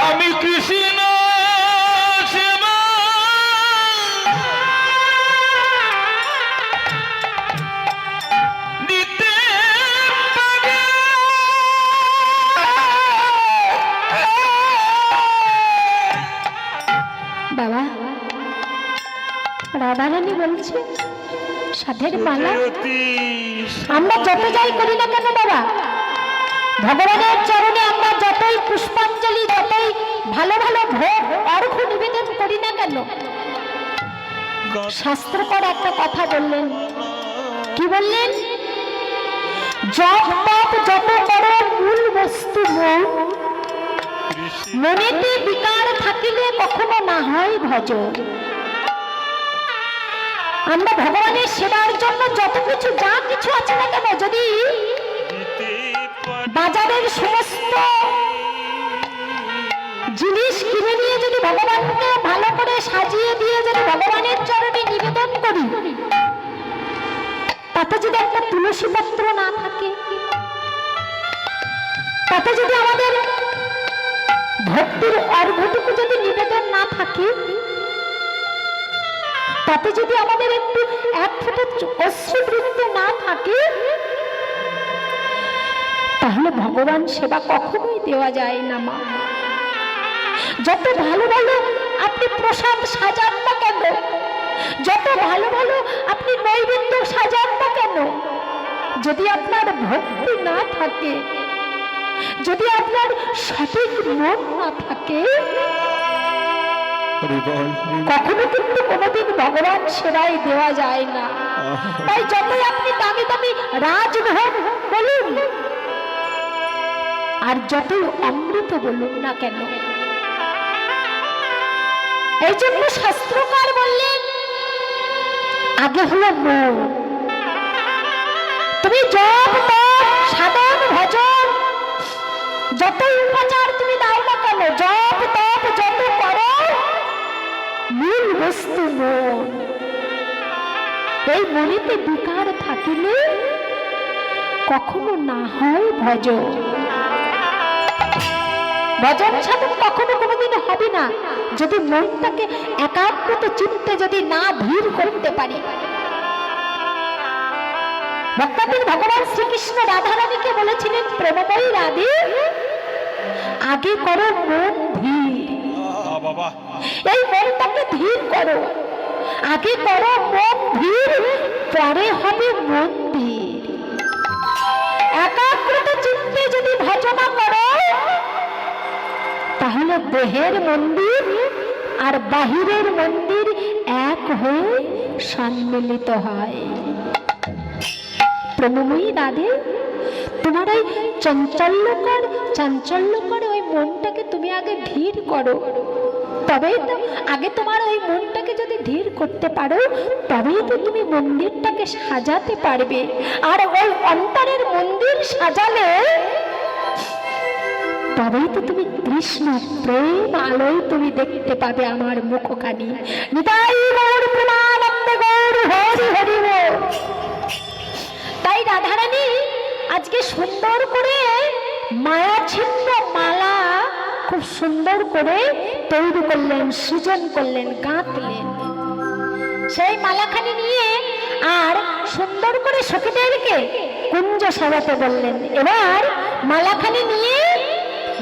আমি কৃষ্ণ সেবা দিতে পারি। বাবা রাধারানী বলছে সাধের মালা আমরা যত যাই করি না কেন বাবা, ভগবানের চরণে আমরা যতই পুষ্পাঞ্জলি যতই ভালো ভালো ভোগ অর্ঘ্য নিবেদন করি না কেন, শাস্ত্রকর একটা কথা বললেন। কি বললেন? জপ তপ যত করো মূল বস্তু মন, মনেতে বিকার থাকিলে কখনো না হয় ভজন। আমরা ভগবানের সেবার জন্য যত কিছু যা কিছু আছে না কেন, যদি বাজারের সমস্ত জিনিস কিনে নিয়ে যদি ভগবানকে ভালো করে সাজিয়ে দিয়ে যদি ভগবানের চরণে নিবেদন করি, তাতে যদি একটা তুলসী পত্র না থাকে, তাতে যদি আমাদের ভক্তির অর্ঘ্যটুকু যদি নিবেদন না থাকে, তাতে যদি আমাদের একটু এক ফোঁটা অশ্রুবৃত্তি না থাকে, তাহলে ভগবান সেবা কখনোই দেওয়া যায় না মা। যত ভালো ভালো আপনি প্রসাদ সাজান না কেন, যত ভালো ভালো আপনি নৈবেদ্য সাজান না কেন, যদি আপনার ভক্তি না থাকে, যদি আপনার সঠিক মন না থাকে, কখনো কিন্তু কোনোদিন ভগবান সেবাই দেওয়া যায় না। তাই যতই আপনি দামি দামি রাজভোগ বলুন আর যতই অমৃত বলুন না কেন, এই জন্য শাস্ত্রকার বললেন আগে হলো মন। তুমি জপ তপ সাধন ভজন যতই উপাচার তুমি দাও না কেন, জপ তপ যত করো, মূল বস্তু মন। এই মনেতে বিকার থাকিলে কখনো না হয় ভজন। ভজন সাধন কখনো কোনোদিন হবে না যদি মনটাকে একাগ্রত চিত্তে যদি না ধীর করতে পারি। ভক্তাধীন ভগবান শ্রীকৃষ্ণ রাধারানীকে বলেছিলেন, প্রেমময়ী রাধে আগে করো মন ধীর, এই মনটাকে ধীর করো, আগে করো মন ধীর, পরে হবে মন্দির। একাগ্রত চিত্তে যদি ভজনা করো, তাহলে দেহের মন্দির আর বাহিরের মন্দির এক হয়ে সম্মিলিত হয়। প্রেমময়ী রাধে, তোমার ওই চাঞ্চল্যকর ওই মনটাকে তুমি আগে ধীর করো, তবেই তো আগে তোমার ওই মনটাকে যদি ধীর করতে পারো, তবেই তো তুমি মন্দিরটাকে সাজাতে পারবে। আর ওই অন্তরের মন্দির সাজালে তবেই তো তুমি কৃষ্ণ প্রেম আলোয় তুমি দেখতে পাবে আমার মুখখানি। নিতাই গৌর প্রেমানন্দে গৌর হরি হরি বল। তাই রাধারানী আজকে সুন্দর করে মায়া ছিন্ন মালা খুব সুন্দর করে তৈরি করলেন, সৃজন করলেন, গাঁথলেন। সেই মালাখানি নিয়ে আর সুন্দর করে সখীদেরকে কুঞ্জ সাজাতে বললেন। এবার মালাখানি নিয়ে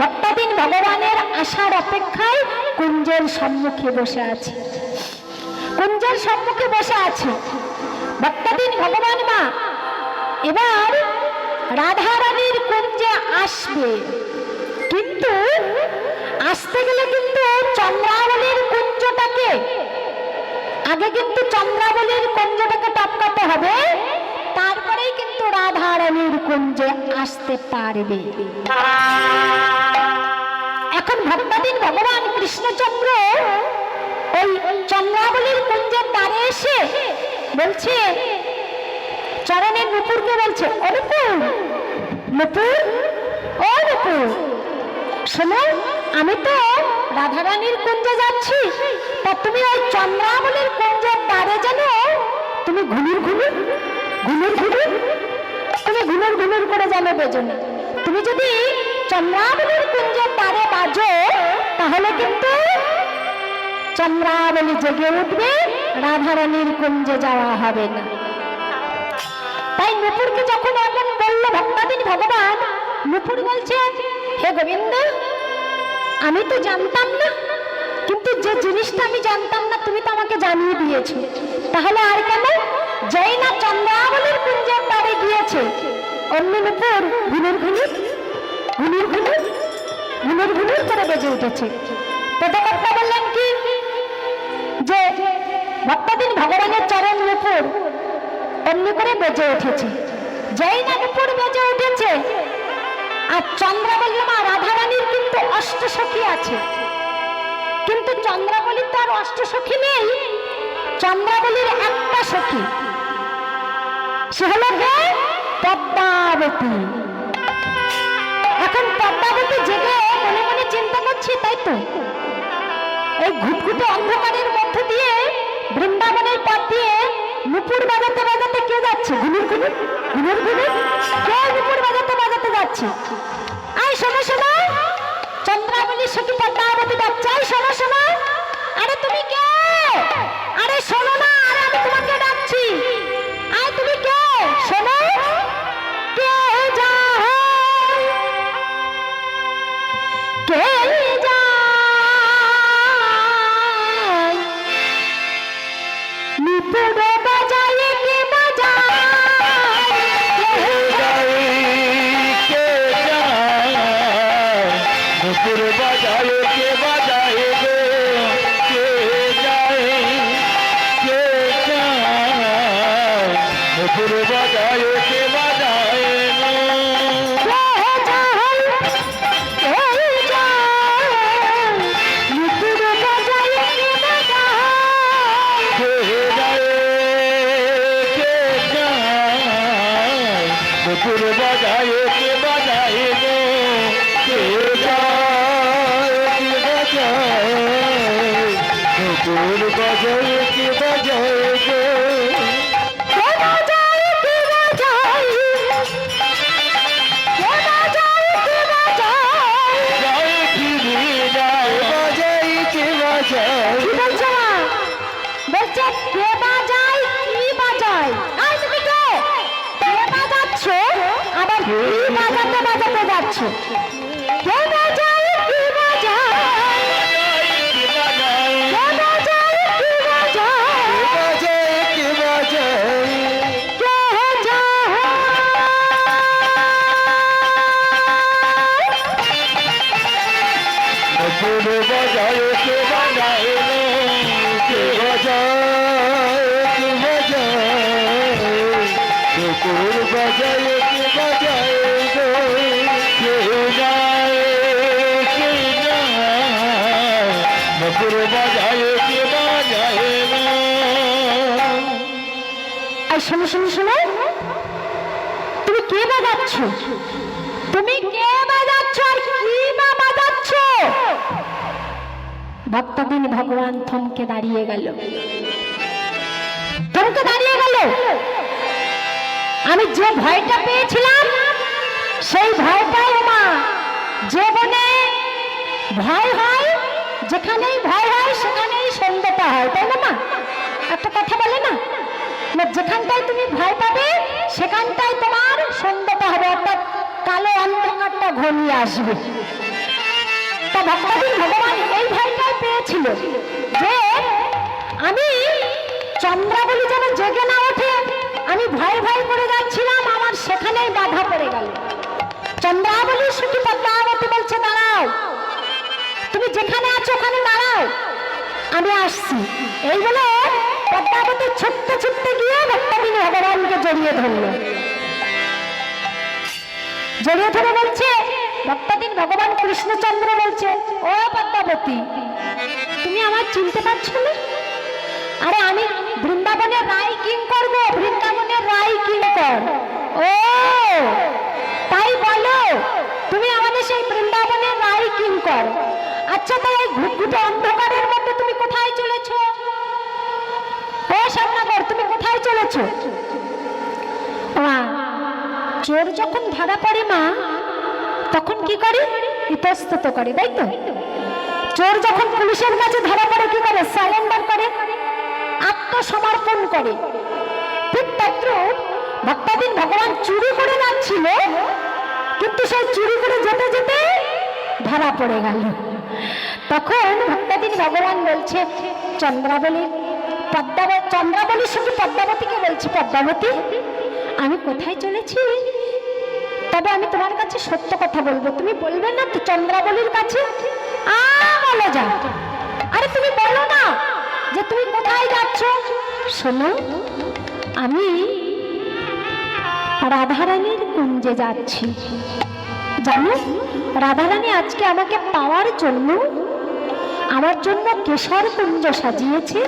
ভক্তাধীন ভগবানের আসার অপেক্ষায় কুঞ্জের সম্মুখে বসে আছে। কুঞ্জের সম্মুখে বসে আছে ভক্তাধীন ভগবান মা। এবার রাধারানীর কুঞ্জে আসবে, কিন্তু আসতে গেলে কিন্তু চন্দ্রাবলীর কুঞ্জটাকে আগে কিন্তু চন্দ্রাবলীর কুঞ্জটাকে টপকাতে হবে, তারপরেই কিন্তু রাধা রানীর কুঞ্জে আসতে পারবে। এখন ভক্তাধীন ভগবান কৃষ্ণচন্দ্র ওই চন্দ্রাবলীর কুঞ্জের দ্বারে এসে বলছে, চরণের নুপুরকে বলছে, ও নুপুর, নুপুর, ও নুপুর, শোনো, আমি তো রাধারানীর কুঞ্জে যাচ্ছি, তা তুমি ওই চন্দ্রাবলীর কুঞ্জের দ্বারে যেন তুমি ঘুনুর ঘুনুর ঘুনুর ঘুনুর তুমি ঘুনুর ঘুনুর করে যেন বেজো না। তুমি যদি চন্দ্রাবলীর কুঞ্জের দ্বারে বাজো তাহলে কিন্তু চন্দ্রাবলী জেগে উঠবে, রাধারানীর কুঞ্জে যাওয়া হবে না। তাই নুপুরকে যখন এমন বলল ভক্তাধীন ভগবান, নুপুর বলছে, হে গোবিন্দ, আমি তো জানতাম না, কিন্তু যে জিনিসটা আমি জানতাম না তুমি তো আমাকে জানিয়ে দিয়েছো, তাহলে আর কেন? যেই না চন্দ্রাবলীর কুঞ্জের দ্বারে গিয়েছে অমনি নুপুর ঘুনুর ঘুনুর ঘুনুর ঘুনুর ঘুনুর ঘুনুর করে বেজে উঠেছে। প্রতাপটা বললেন কি, যে ভক্তাধীন ভগবানের চরণ নুপুর অমনি করে বেজে উঠেছে। যেই না নুপুর বেজে উঠেছে, আর চন্দ্রাবলী মা রাধারানীর কিন্তু অষ্টসখী আছে, কিন্তু চন্দ্রাবলীর তো আর অষ্টসখী নেই, চন্দ্রাবলীর একটা সখী, সে হলো কে? পদ্মাবতী। এখন পদ্মাবতী জেগে মনে মনে চিন্তা করছি, তাই তো এই ঘুটঘুটে অন্ধকারের মধ্যে দিয়ে বৃন্দাবনের পথ দিয়ে নুপুর বাজাতে বাজাতে কে যাচ্ছে? ঘুনুর ঘুনুর ঘুনুর ঘুনুর, কে নুপুর বাজাতে বাজাতে যাচ্ছে? আয় শোনো শোনো, চন্দ্রাবলীর সখী পদ্মাবতী ডাকছে, আয় শোনো শোনো। আরে তুমি কে? আরে শোনো না, আরে আমি তোমাকে ডাকছি, আয় তুমি কে? শোনো, কে যায়, কে যায়, নুপুর বাজায় কে বাজায়, কে যায়, কে যায়, নুপুর বাজায় কে বাজায় গো, কে যায়, কে যায়, নুপুর বাজায় কে বাজায় গো। নুপুর বাজায় কে বাজায় গো, কে যায়, কে বাজায়, নুপুর বাজায় কে বাজায় গো। যায় ফিরে যায়, বাজায় কে বাজায়। কি বলছো মা? বলছে কে বাজায়, কি বাজায়? আয় তুমি কে? কে বাজাচ্ছ, আবার কি বাজাতে বাজাতে যাচ্ছ? কে বাজায়, কি বাজায়, কে বাজায়, কি বাজায়, বাজায় কে বাজায়, কে যায়? নুপুর বাজায় কে বাজায় গো, কে বাজায়, কে বাজায়, নুপুর বাজায় কে বাজায় গো, কে যায়, কে যায়, নুপুর বাজায় কে বাজায় গো। আর শোনো শোনো শোনো, তুমি কে বাজাচ্ছ, তুমি কে বাজাচ্ছ, আর কি বা বাজাচ্ছ? ভক্তদিন ভগবান থমকে দাঁড়িয়ে গেল, থমকে দাঁড়িয়ে গেল। আমি যে ভয়টা পেয়েছিলাম সেই ভয়টাই মা, জীবনে ভয় হয়, যেখানেই ভয় হয় সেখানেই সন্দেহটা হয়, তাই না মা? একটা কথা বলে না, না যেখানটায় তুমি ভয় পাবে সেখানটায় তোমার সন্দেহটা হবে, অর্থাৎ কালো অন্ধকারটা ঘনিয়ে আসবে। তা ভক্তদিন ভগবান এই ভয়টাই পেয়েছিল যে আমি চন্দ্রাবলী যেন জেগে না ওঠে, আমি ভয় ভয় করে যাচ্ছিলাম, আমার সেখানেই বাধা পড়ে গেল। চন্দ্রাবলী সখী পদ্মাবতী বলছে দাঁড়াও, তুমি যেখানে আছো ওখানে দাঁড়াও, আমি আসছি। এই বলে পদ্মাবতী ছুটতে ছুটতে গিয়ে ভক্তবিনী ভগবানকে জড়িয়ে ধরল। জড়িয়ে ধরে বলছে, ভক্তদিন ভগবান কৃষ্ণচন্দ্র বলছে, ও পদ্মাবতী, তুমি আমার চিনতে পারছো না? আরে আমি বৃন্দাবনের রায় কিং করবো, বৃন্দাবনের রায় কিং কর। ও তাই বলো, তুমি আমাদের সেই বৃন্দাবনের রায় কিং কর। আচ্ছা, তাই এই ঘুটঘুটে অন্ধকারের মধ্যে তুমি কোথায় চলেছো? ও শ্যামনগর, তুমি কোথায় চলেছো? মা, চোর যখন ধরা পড়ে মা, তখন কি করে? ইতস্তত করে, তাই তো? চোর যখন পুলিশের কাছে ধরা পড়ে কি করে? সারেন্ডার করে, আত্মসমর্পণ করে। ঠিক তদ্রূপ ভক্তদিন ভগবান চুরি করে যাচ্ছিল, কিন্তু সেই চুরি করে যেতে যেতে ধরা পড়ে গেল। তখন ভক্তদিন ভগবান বলছে চন্দ্রাবলী, চন্দ্রাবলীর সঙ্গে পদ্মাবতীকে বলছি, পদ্মাবতী, আমি কোথায় চলেছি? তবে আমি তোমার কাছে সত্য কথা বলবো, তুমি বলবে না তো চন্দ্রাবলীর কাছে? বলো যা। আরে তুমি বলো না যে তুমি কোথায় যাচ্ছ। শোনো, আমি রাধারানীর কুঞ্জে যাচ্ছি। জানো, রাধারানী আজকে আমাকে পাওয়ার জন্য আমার জন্য কেশর কুঞ্জ সাজিয়েছে।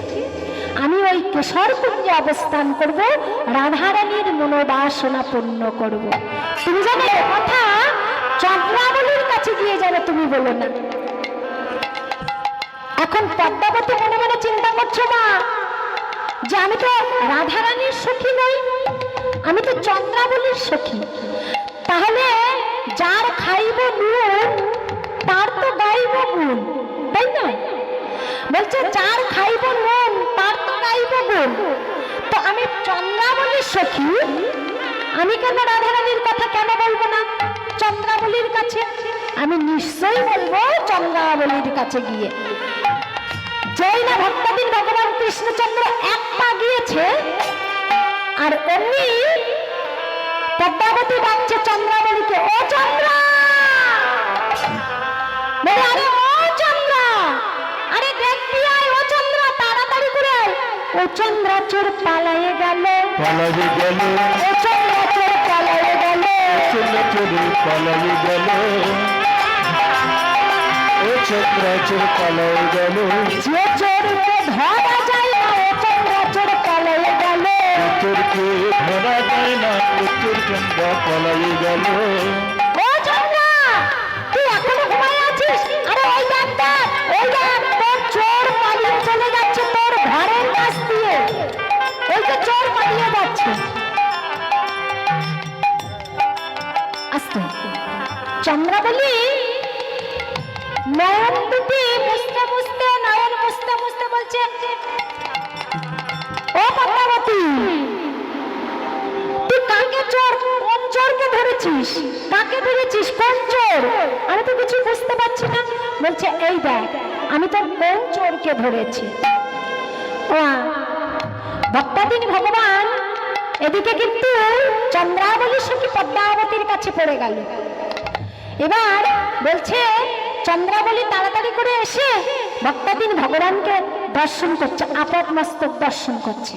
আমি ওই কেশর কুঞ্জে অবস্থান করব, রাধারানীর মনোবাসনা পূর্ণ করব। তুমি জানো কথা চন্দ্রাবলীর কাছে গিয়ে যাবে, তুমি বলো না। এখন পদ্মাবতী মনে মনে চিন্তা করছো মা, যে আমি তো রাধারানীর সখী নই, আমি তো চন্দ্রাবলীর সখী। তাহলে যার খাইব নুন তার তো গাইব গুণ, তাই না? বলছে যার খাইব নুন তার তো গাইব গুণ। তো আমি চন্দ্রাবলীর সখী, আমি কেন রাধারানীর কথা কেন বলবো না চন্দ্রাবলীর কাছে? আমি নিশ্চয়ই বলবো চন্দ্রাবলীর কাছে গিয়ে। যেই না ভক্তদিন ভগবান কৃষ্ণচন্দ্র এক পা গিয়েছে, আর অমনি পদ্মাবতী ডাকছে চন্দ্রাবলীকে, ও চন্দ্রা! বলে, আরে ও চন্দ্রা, আরে দেখবি আয়, ও চন্দ্রা, তাড়াতাড়ি করে আয়। ও চন্দ্রা চোর পালায়ে গেল, পালায়ে গেল, ও চন্দ্রা চোর পালায়ে গেল, চন্দ্র চোর পালায়ে গেল, ও চন্দ্র চোর পালায়ে গেল, যে চোরকে ধরা যায় না, ও চন্দ্রা চোর পালায়ে গেল, চোরকে ধরা যায় না, চোর চন্দ্র পালায়ে গেল। ও চন্দ্রা, তুই এখনো ঘুমায় আছিস? আরে ওই দেখ দেখ, ওই দেখ, তোর চোর পালিয়ে চলে যাচ্ছে তোর ঘরের কাছ দিয়ে। ওই তো চোর পালিয়ে যাচ্ছে। আস্তে চন্দ্রাবলী নয়ন দুটি মুছতে মুছতে, নয়ন মুছতে মুছতে বলছে, ও পদ্মাবতী, তুই কাকে চোর, কোন চোরকে ধরেছিস? কাকে ধরেছিস, কোন চোর? আমি তো কিছু বুঝতে পারছি না। বলছে, এই দেখ, আমি তোর কোন চোরকে ধরেছি। ভক্তাদিন ভগবান এদিকে কিন্তু চন্দ্রাবলীর সঙ্গে পদ্মাবতীর কাছে পড়ে গেল। এবার বলছে চন্দ্রাবলী তাড়াতাড়ি করে এসে ভক্তাদিন ভগবানকে দর্শন করছে, আপাত মস্তক দর্শন করছে।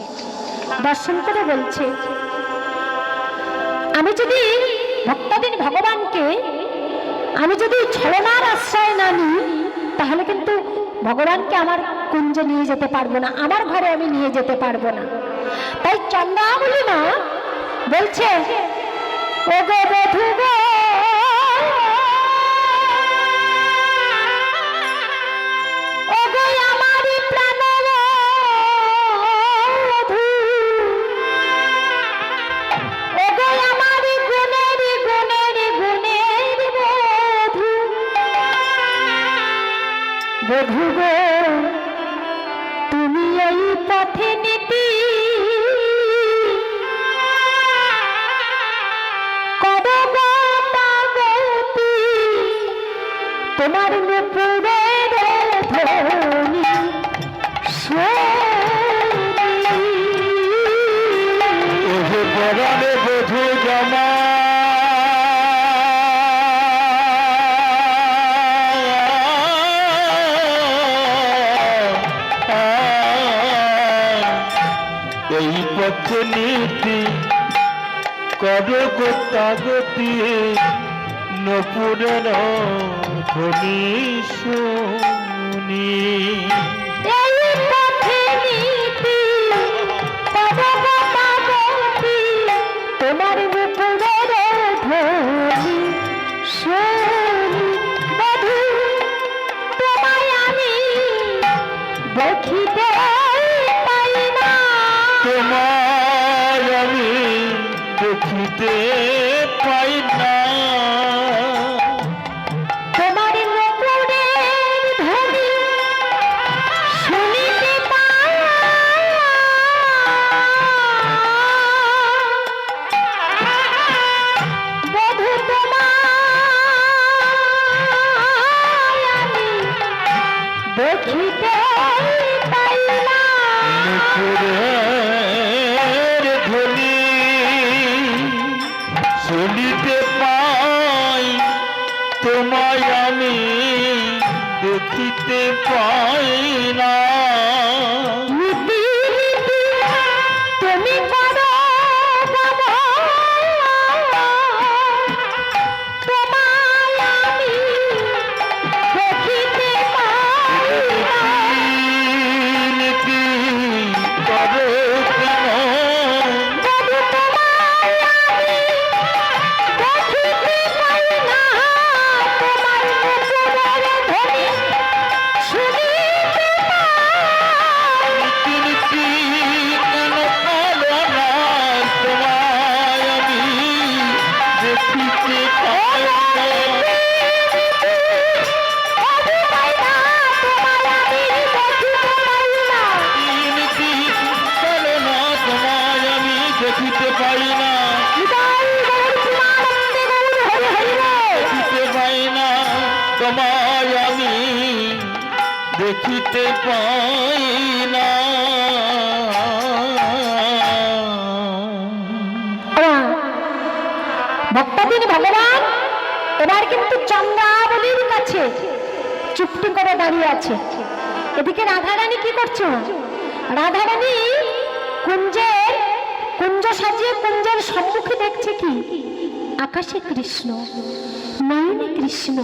দর্শন করে বলছে, আমি যদি ভক্তাদিন ভগবানকে আমি যদি ছলনার আশ্রয় না নিই, তাহলে কিন্তু ভগবানকে আমার কুঞ্জে নিয়ে যেতে পারবো না, আমার ঘরে আমি নিয়ে যেতে পারবো না। তাই চন্দ্রাবলী মা বলছে, ও গো বধূ গো, ও গো আমারি প্রাণ বধূ, ও গো আমারি গুণের গুণের গুণের বধূ, বধূ গো তুমি এই পথে নীতি তোমার নুপুরের ধ্বনি ওহে পরাণে বধূ জামা, পথে নীতি করো গতি নপুরের ধ্বনি শুনি। এই পথে নীতি পদগতি তোমার মুকুরের ধ্বনি শুনি। বধূ তোমায় আমি দেখিতে পাই না, তোমায় আমি দেখিতে পাই না। তোমার মুকুরের ধ্বনি শুনিতে পাই বধূ তোমায় আমি দেখিতে পাই না। মুকুরের ধ্বনি শুনিতে পাই, তোমায় আমি দেখিতে পাই না। নীতি নীতি তুমি করো তোমায় আমি দেখিতে পাই না। নীতি করো কেন? বধূ তোমায় আমি দেখিতে পাই না, তোমার মুকুরের ধ্বনি শুনিতে পাই। নীতি কেন করো না? তোমায় আমি দেখিতে পাই না। বধূ পাই না, তোমায় আমি দেখিতে পাই না। নীতি চলো না, তোমায় আমি দেখিতে পাই না। নিতাই গৌর প্রেমানন্দে গৌর হরি হরি রে। দেখিতে পাই না, তোমায় আমি দেখিতে পাই না। ভক্তাধীন ভগবান এবার কিন্তু চন্দ্রাবলীর কাছে চুপটি করে দাঁড়িয়ে আছে। এদিকে রাধারানী কি করছে? রাধারানী কুঞ্জ সাজিয়ে কুঞ্জের সম্মুখে দেখছে কি? আকাশে কৃষ্ণ, নয়নে কৃষ্ণ,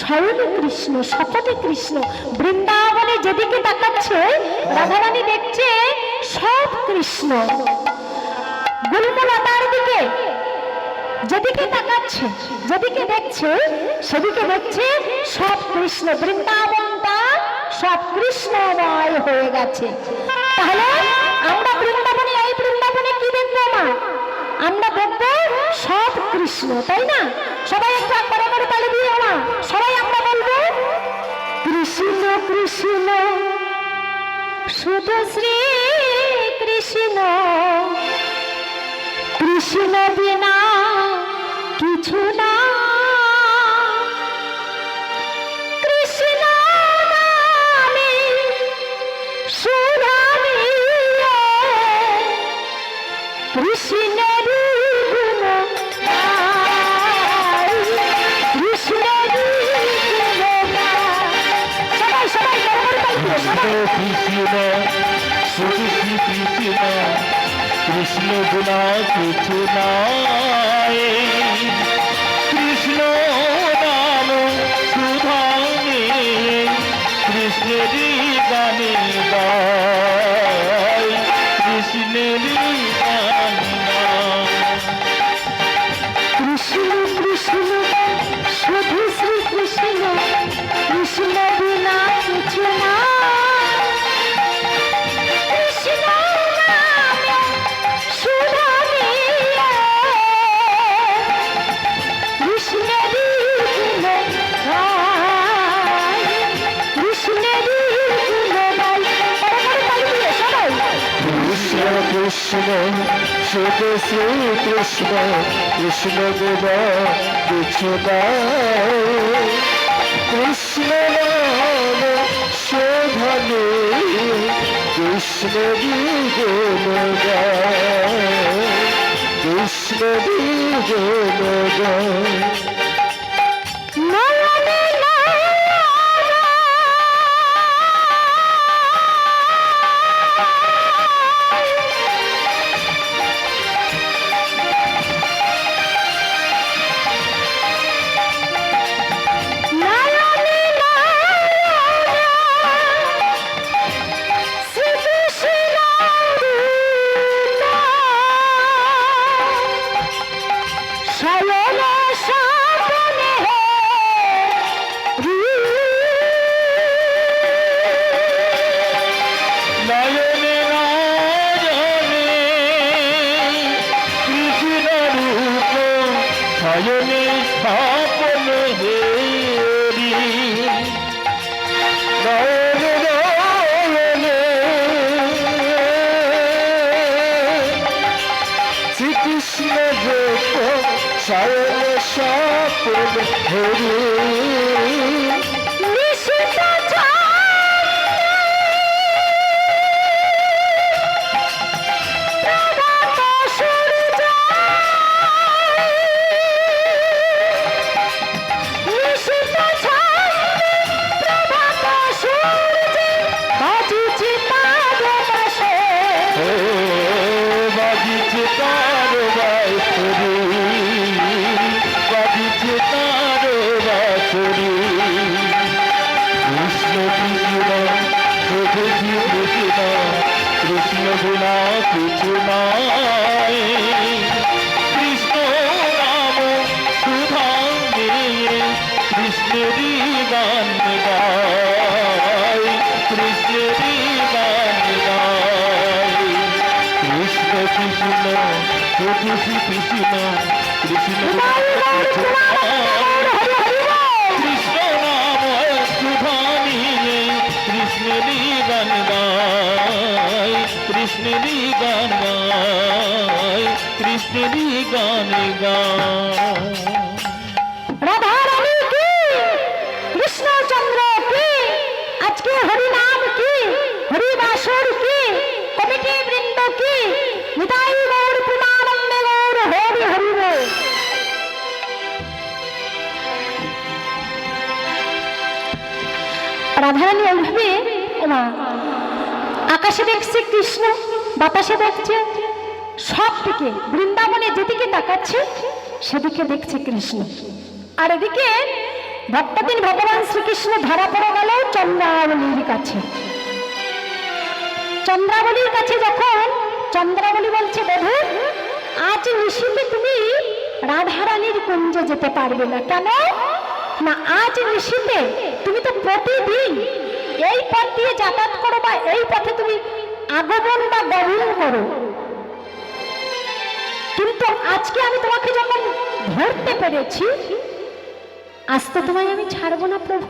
শয়নে কৃষ্ণ, শপথে কৃষ্ণ। বৃন্দাবনে যেদিকে তাকাচ্ছে রাধারানী দেখছে সব কৃষ্ণ। গুলমলতার দিকে যেদিকে তাকাচ্ছে, যেদিকে দেখছে সেদিকে দেখছে সব কৃষ্ণ। বৃন্দাবনটা সব কৃষ্ণময় হয়ে গেছে। তাহলে আমরা বৃন্দাবনে, এই বৃন্দাবনে কি দেখবো মা? আমরা দেখবো সব কৃষ্ণ, তাই না? সবাই একটু একবার করে তালে দিয়ে মা সবাই আমরা বলবো কৃষ্ণ কৃষ্ণ শুধু শ্রী কৃষ্ণ, কৃষ্ণ বিনা কিছু না। কৃষ্ণ নামে সুধা মিলে, কৃষ্ণের গুণ গাই, কৃষ্ণের গুণ গাই। সবাই সবাই সবাই কৃষ্ণ শুধু শ্রী কৃষ্ণ, কৃষ্ণ গুণা কিছু নাই। কৃষ্ণ নাম সুধামে কৃষ্ণেরই গানে গায়, কৃষ্ণেরই গান গায়। কৃষ্ণ কৃষ্ণ শুধু শ্রী কৃষ্ণ, কৃষ্ণ বিনা কিছু না। কৃষ্ণ নামে সুধা মিলে, কৃষ্ণেরই গুণ গাই, কৃষ্ণেরই গুণ গাই। তালি দিয়ে সবাই। কৃষ্ণ কৃষ্ণ শুধু শ্রী কৃষ্ণ, কৃষ্ণ দেবা কিছু নাই। কৃষ্ণ নাম শোভনে কৃষ্ণেরই গুণ গায়, কৃষ্ণেরই গুণ গায়। নয়নে নয়ন শয়নে স্বপ্ন হেরি নয়নে নয়নে শ্রীকৃষ্ণ রূপ শয়নে স্বপ্ন হেরি কৃষ্ণ গুণা কিছু নয় কৃষ্ণ নাম সুধা নিয়ে কৃষ্ণেরই গান গায় কৃষ্ণেরই গান গায় কৃষ্ণ কৃষ্ণ কৃষ্ণ কৃষ্ণ কৃষ্ণ কৃষ্ণ নাম সুধা নিয়ে কৃষ্ণেরই গান গায় কৃষ্ণেরই গান গায় কৃষ্ণেরই গান গায় রাধা রানী কি কৃষ্ণচন্দ্র কি আজকে হরিনাম কি হরিবাসর কি কমিটি বৃন্দ কি নিতাই গৌর প্রেমানন্দে গৌর হরি হরি বল। রাধারানী ওইভাবে ওমা আকাশে দেখছে কৃষ্ণ, বাতাসে দেখছে, সব দিকে বৃন্দাবনে যেদিকে তাকাচ্ছে সেদিকে দেখছে কৃষ্ণ। আর এদিকে ভক্তদিন ভগবান শ্রীকৃষ্ণ ধরা পড়ে গেল চন্দ্রাবলীর কাছে। চন্দ্রাবলীর কাছে যখন চন্দ্রাবলী বলছে, বধূ আজ নিশীথে তুমি রাধারানীর কুঞ্জে যেতে পারবে না। কেন না, আজ নিশীথে তুমি তো প্রতিদিন এই পথ দিয়ে যাতায়াত করো বা এই পথে তুমি আগমন বা গমন করো, কিন্তু আজকে আমি তোমাকে যখন ধরতে পেরেছি, আজ তো তোমায় আমি ছাড়বো না প্রভু।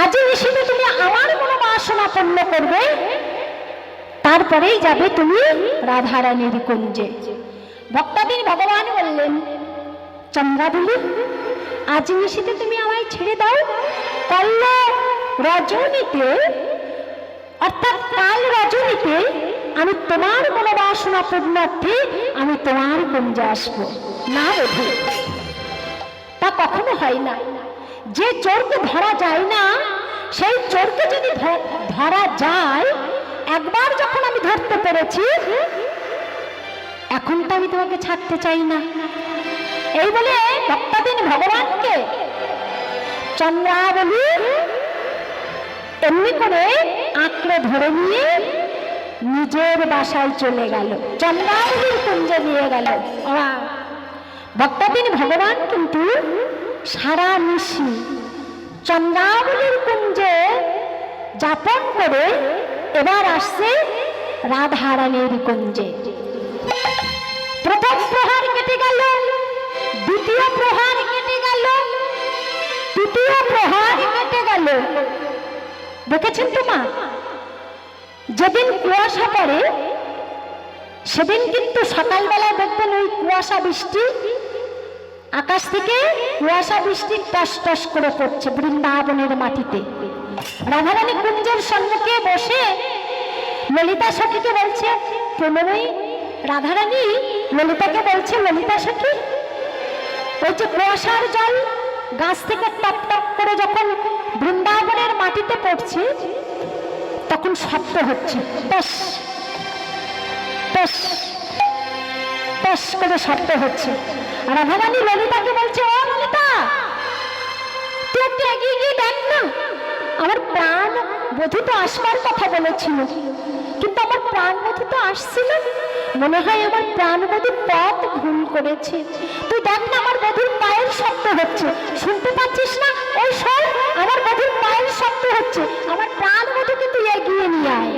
আজ নিশীথে তুমি আমার মনোবাসনা পূর্ণ করবে, তারপরেই যাবে তুমি রাধারানীর কুঞ্জে। ভক্তাদিন ভগবান বললেন, চন্দ্রাবলী আজ নিশীথে তুমি আমায় ছেড়ে দাও, কাল রজনীতে অর্থাৎ কাল রজনীতে আমি তোমার মনোবাসনা পূর্ণার্থে আমি তোমার কুঞ্জে আসবো। না বধূ, তা কখনো হয় না। যে চোরকে ধরা যায় না, সেই চোরকে যদি ধরা যায়, একবার যখন আমি ধরতে পেরেছি, এখন তো আমি তোমাকে ছাড়তে চাই না। এই বলে ভক্তাদিন ভগবানকে চন্দ্রাবলী এমনি করে আঁকড়ে ধরে নিয়ে নিজের বাসায় চলে গেল, চন্দ্রাবলীর কুঞ্জে নিয়ে গেল। ভক্তাদিন ভগবান কিন্তু সারা নিশি চন্দ্রাবলীর কুঞ্জে যাপন করে এবার আসছে রাধারানীর কুঞ্জে। প্রথম প্রহার কেটে গেল, দ্বিতীয় প্রহার কেটে গেল, তৃতীয় প্রহার কেটে গেল। দেখেছেন তো মা, যেদিন কুয়াশা পড়ে সেদিন কিন্তু সকালবেলা দেখবেন ওই কুয়াশা বৃষ্টি, আকাশ থেকে কুয়াশা বৃষ্টি টস টস করে পড়ছে বৃন্দাবনের মাটিতে। রাধারানী কুঞ্জের সম্মুখে বসে ললিতা সখীকে বলছে, প্রেমময়ী রাধারানী ললিতাকে বলছে, ললিতা সখী ওই যে কুয়াশার জল গাছ থেকে টপ টপ করে যখন বৃন্দাবনের মাটিতে পড়ছে, তখন শব্দ হচ্ছে, টস টস টস করে শব্দ হচ্ছে। রাধারানী ললিতাকে বলছে, ও ললিতা তুই একটু এগিয়ে গিয়ে দেখ না, আমার প্রাণ বধূ তো আসবার কথা বলেছিল, কিন্তু আমার প্রাণ বধূ তো আসছিল, মনে হয় আমার প্রাণ বধূ পথ ভুল করেছে। তুই দেখ না, আমার বধূর পায়ের শব্দ হচ্ছে, শুনতে পাচ্ছিস না? ওই শোন, আমার বধূর পায়ের শব্দ হচ্ছে, আমার প্রাণ বধূকে তুই এগিয়ে নিয়ে আয়।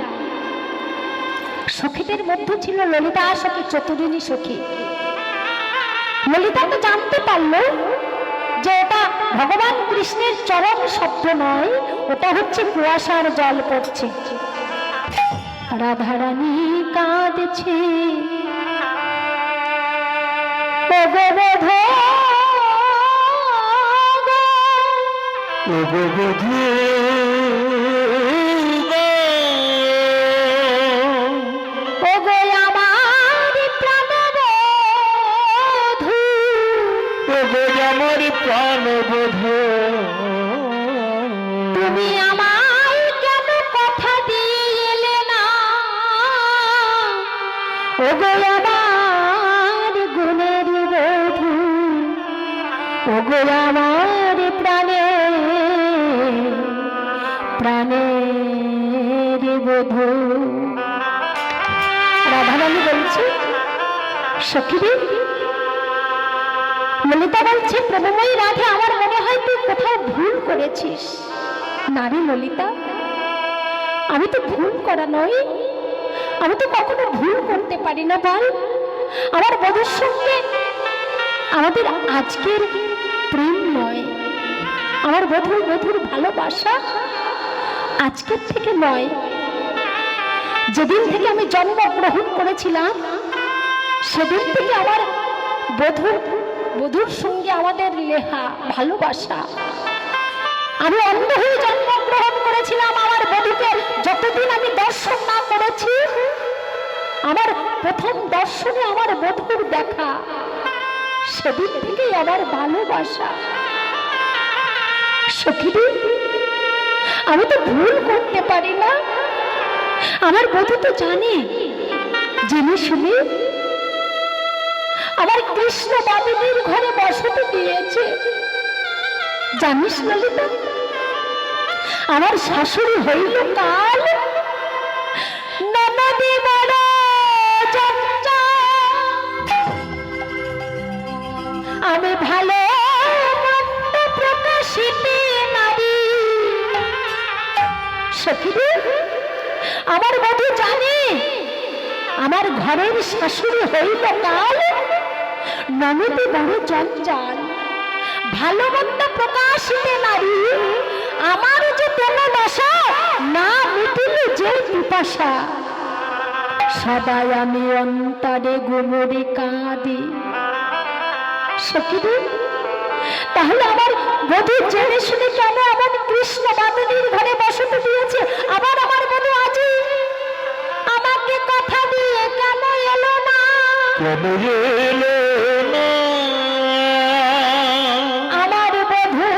সখীদের মধ্যে ছিল ললিতা সখী, চতুরিণী সখী। ললিতা তো জানতে পারলো যে এটা ভগবান কৃষ্ণের চরণ শব্দ নয়, ওটা হচ্ছে কুয়াশার জল পড়ছে। রাধারানী কাঁদছে, ও গো বধূ, ও গো বধূ ও গো আমার প্রাণবধূ, ও গো আমার প্রাণবধূ, তুমি আমায় কেন কথা দিয়ে এলে না? ও গো আমার গুণের বধূ, ও গো আমার প্রাণের বধূ। রাধারানী বলছে, সখীরে, ললিতা বলছে, প্রভুময়ী রাধে, আমার মনে হয় তুই কোথাও ভুল করেছিস। নারী ললিতা, আমি তো ভুল করা নই, আমি তো কখনো ভুল করতে পারি না। বল, আমার বধূর সঙ্গে আমাদের আজকের প্রেম নয়, আমার বধুর ভালোবাসা আজকের থেকে নয়। যেদিন থেকে আমি জন্মগ্রহণ করেছিলাম সেদিন থেকে আমার বধুর সঙ্গে আমাদের লেহা ভালোবাসা। আমি অন্ধ হয়ে জন্মগ্রহণ করেছিলাম, আমার বধূকে যতদিন আমি দর্শন না করেছি, আমার প্রথম দর্শনে আমার বধুর দেখা, সেদিন থেকেই আমার ভালোবাসা। সখীরে, আমি তো ভুল করতে পারি না, আমার বধূ তো জানে, জেনে শুনে আমার কৃষ্ণ বাদিনীর ঘরে বসতি দিয়েছে। জানিস ললিতা, আমার শাশুড়ি হইল কাল ননদী বড় জঞ্জাল। আমি ভালো মন্দ প্রকাশিতে নারী। সখীরে, আমার বধূ জানে আমার ঘরের শাশুড়ি হইল কাল ননদী বড় জঞ্জাল। ভালো মন্দ প্রকাশিতে নারী, আমার যে কোনো দশা না মিটিলে যে পিপাসা, সদাই আমি অন্তরে গুমরি কাঁদি। সখীরে, তাহলে আমার বধূ জেনে শুনে কেন আমার কৃষ্ণ বাদিনীর ঘরে বসতে দিয়েছে? আবার আমার বধূ আজই আমাকে কথা দিয়ে কেন এলো না? কেন এলো না? আমার বধূ